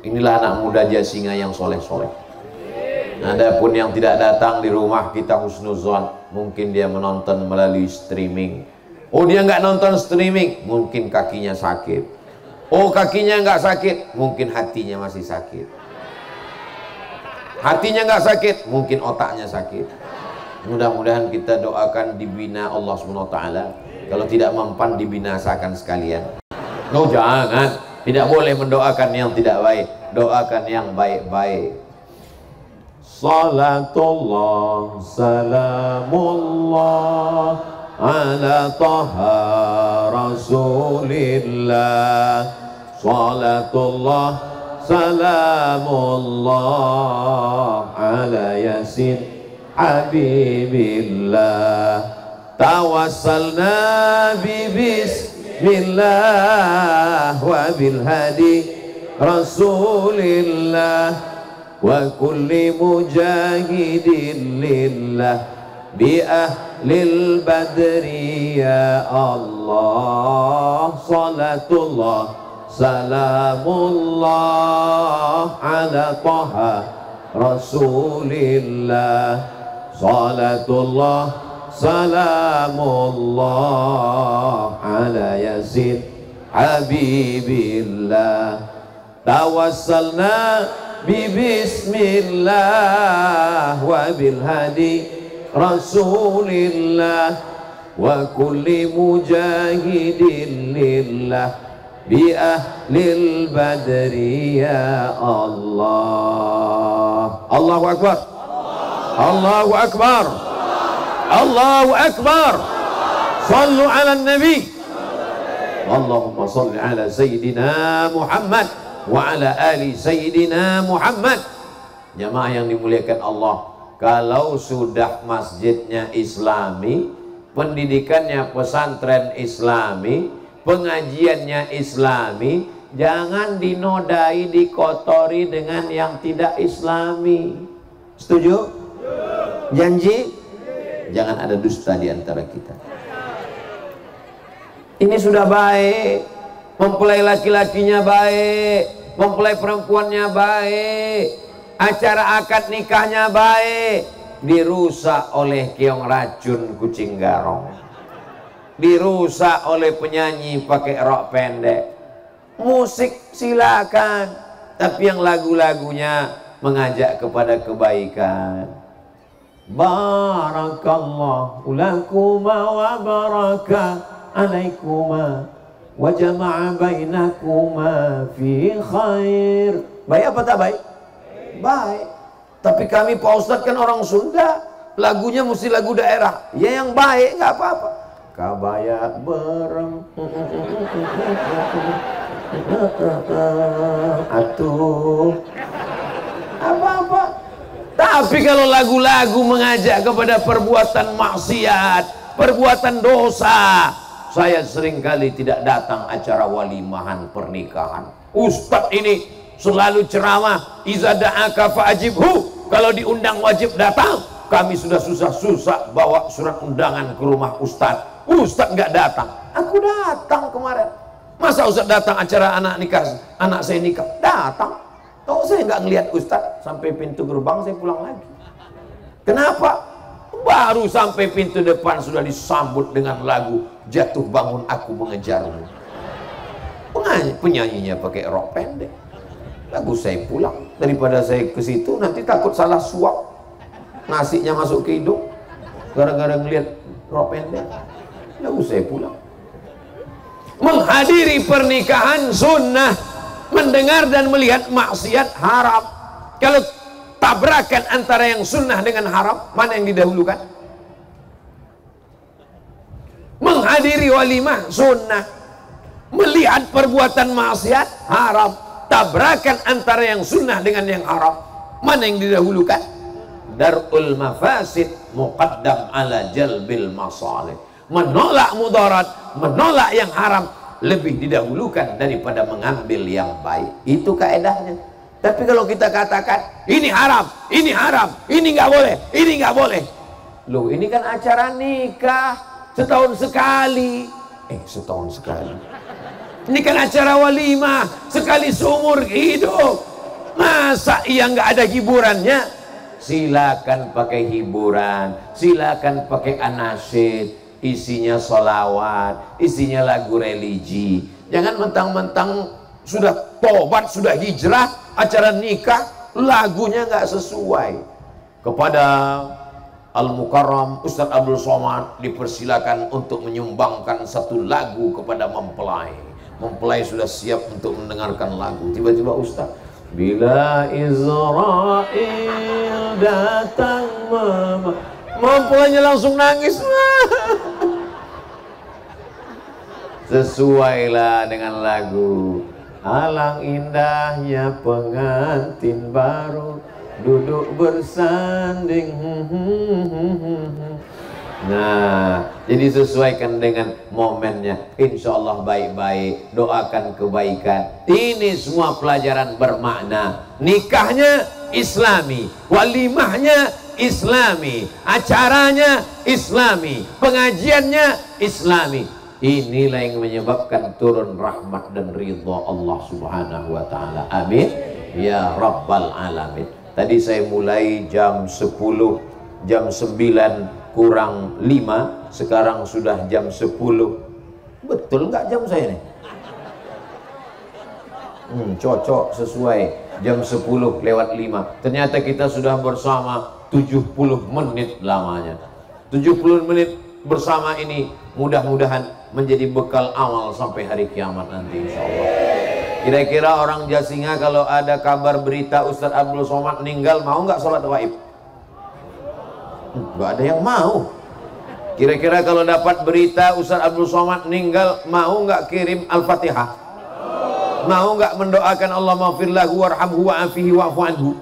Inilah anak muda Jasinga yang soleh-soleh. Adapun yang tidak datang di rumah kita husnuzon, mungkin dia menonton melalui streaming. Oh, dia nggak nonton streaming, mungkin kakinya sakit. Oh, kakinya nggak sakit, mungkin hatinya masih sakit. Hatinya nggak sakit, mungkin otaknya sakit. Mudah-mudahan kita doakan dibina Allah SWT. Kalau tidak mempan, dibinasakan sekalian. Oh, jangan, tidak boleh mendoakan yang tidak baik, doakan yang baik-baik. Salatullah, salamullah ala taha rasulillah. Salatullah salamullah ala yasin habibillah. Tawassalna bi bismillah wa bil hadi rasulillah wa kulli mujahidin lillah bi ahlil badri ya Allah. Salatullah salamullah ala taha rasulillah. Salatullah salamullah ala yasin habibillah. Tawassalna bi bismillah wa bil hadi rasulillah wa kulli mujahidin lillah bi ahlil badri ya Allah. Allahu akbar, Allahu akbar, Allahu akbar. Sallu ala nabi. Allahumma salli ala sayyidina Muhammad wa ala ali sayyidina Muhammad. Jamaah yang dimuliakan Allah, kalau sudah masjidnya Islami, pendidikannya pesantren Islami, pengajiannya Islami, jangan dinodai, dikotori dengan yang tidak Islami. Setuju? Janji? Jangan ada dusta di antara kita. Ini sudah baik, mempelai laki-lakinya baik, mempelai perempuannya baik, acara akad nikahnya baik, dirusak oleh keong racun kucing garong, dirusak oleh penyanyi pakai rok pendek. Musik silakan, tapi yang lagu-lagunya mengajak kepada kebaikan. Barakallahu lakuma wa baraka alaikuma wa jama'a bainakuma fi khair. Baik apa tak baik? Baik. Tapi kami Pak Ustadz kan orang Sunda, lagunya mesti lagu daerah. Ya yang baik, nggak apa-apa. Kabaya berem atuh apa-apa. Tapi kalau lagu-lagu mengajak kepada perbuatan maksiat, perbuatan dosa, saya seringkali tidak datang acara walimahan pernikahan. Ustadz ini selalu ceramah, iza da'aka fa'ajibhu, kalau diundang wajib datang. Kami sudah susah-susah bawa surat undangan ke rumah Ustadz, Ustadz nggak datang. Aku datang kemarin. Masa Ustadz datang acara anak nikah, anak saya nikah? Datang. Tahu saya nggak ngelihat Ustadz sampai pintu gerbang, saya pulang lagi. Kenapa? Baru sampai pintu depan sudah disambut dengan lagu Jatuh Bangun Aku Mengejarmu. Penyanyinya pakai rok pendek. Lagu saya pulang. Daripada saya ke situ nanti takut salah suap, nasinya masuk ke hidung gara-gara ngelihat rok pendek. Lagu saya pulang. Menghadiri pernikahan sunnah, mendengar dan melihat maksiat haram. Kalau tabrakan antara yang sunnah dengan haram, mana yang didahulukan? Menghadiri walimah sunnah, melihat perbuatan maksiat haram. Tabrakan antara yang sunnah dengan yang haram, mana yang didahulukan? Darul mafasid muqaddam ala jalbil masalih. Menolak mudarat, menolak yang haram lebih didahulukan daripada mengambil yang baik. Itu kaedahnya. Tapi kalau kita katakan ini haram, ini haram, ini nggak boleh, ini nggak boleh. Loh, ini kan acara nikah setahun sekali. Setahun sekali. Ini kan acara walimah sekali seumur hidup. Masa iya nggak ada hiburannya? Silakan pakai hiburan, silakan pakai anasyid, isinya sholawat, isinya lagu religi. Jangan mentang-mentang sudah tobat, sudah hijrah, acara nikah lagunya nggak sesuai. Kepada Al-Mukarram Ustadz Abdul Somad dipersilakan untuk menyumbangkan satu lagu kepada mempelai. Mempelai sudah siap untuk mendengarkan lagu. Tiba-tiba Ustadz, bila Israel datang mempelainya langsung nangis. Sesuailah dengan lagu. Alang indahnya pengantin baru duduk bersanding. Nah, jadi sesuaikan dengan momennya. Insya Allah baik-baik, doakan kebaikan. Ini semua pelajaran bermakna. Nikahnya Islami, walimahnya Islami, acaranya Islami, pengajiannya Islami. Inilah yang menyebabkan turun rahmat dan ridha Allah Subhanahu wa taala. Amin ya rabbal alamin. Tadi saya mulai jam 10, jam 9 kurang 5, sekarang sudah jam 10. Betul nggak jam saya nih? Cocok, sesuai. Jam 10 lewat 5. Ternyata kita sudah bersama 70 menit lamanya. 70 menit bersama ini mudah-mudahan menjadi bekal awal sampai hari kiamat nanti, insya Allah. Kira-kira orang Jasinga kalau ada kabar berita Ustadz Abdul Somad meninggal, mau nggak sholat gaib? Nggak ada yang mau. Kira-kira kalau dapat berita Ustadz Abdul Somad meninggal, mau nggak kirim Al-Fatihah? Mau nggak mendoakan Allah maghfir lahu warhamhu wa'afihi wa'fu anhu?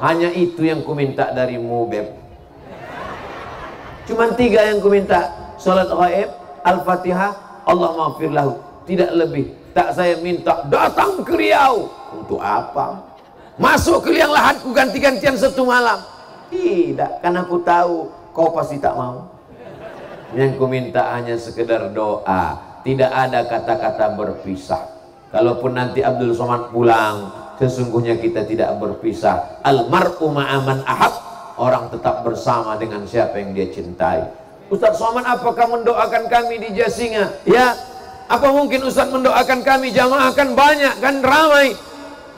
Hanya itu yang ku minta darimu, Beb. Cuman 3 yang ku minta. Salat ghaib, Al-Fatihah, Allah maghfir lahu. Tidak lebih. Tak saya minta datang ke Riau. Untuk apa? Masuk ke liang lahatku ganti-gantian 1 malam. Tidak, karena aku tahu kau pasti tak mau. Yang ku minta hanya sekedar doa. Tidak ada kata-kata berpisah. Kalaupun nanti Abdul Somad pulang, sesungguhnya kita tidak berpisah. Almar'u ma'aman ahab. Orang tetap bersama dengan siapa yang dia cintai. Ustaz Somad, apakah mendoakan kami di Jasinga? Ya. Apa mungkin Ustaz mendoakan kami? Jamaah kan banyak, kan ramai.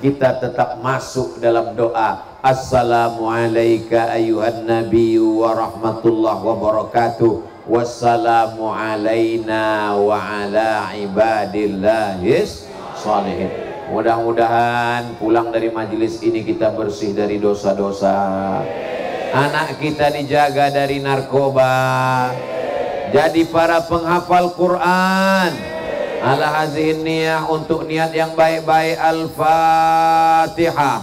Kita tetap masuk dalam doa. Assalamualaikum ayuhan nabiyyu wa rahmatullah wa barakatuh. Wassalamu alaina wa ala ibadillahis sholihin. Mudah-mudahan pulang dari majelis ini kita bersih dari dosa-dosa. Anak kita dijaga dari narkoba. Jadi para penghafal Quran. Ala hazihin niyah, untuk niat yang baik-baik. Al-Fatihah.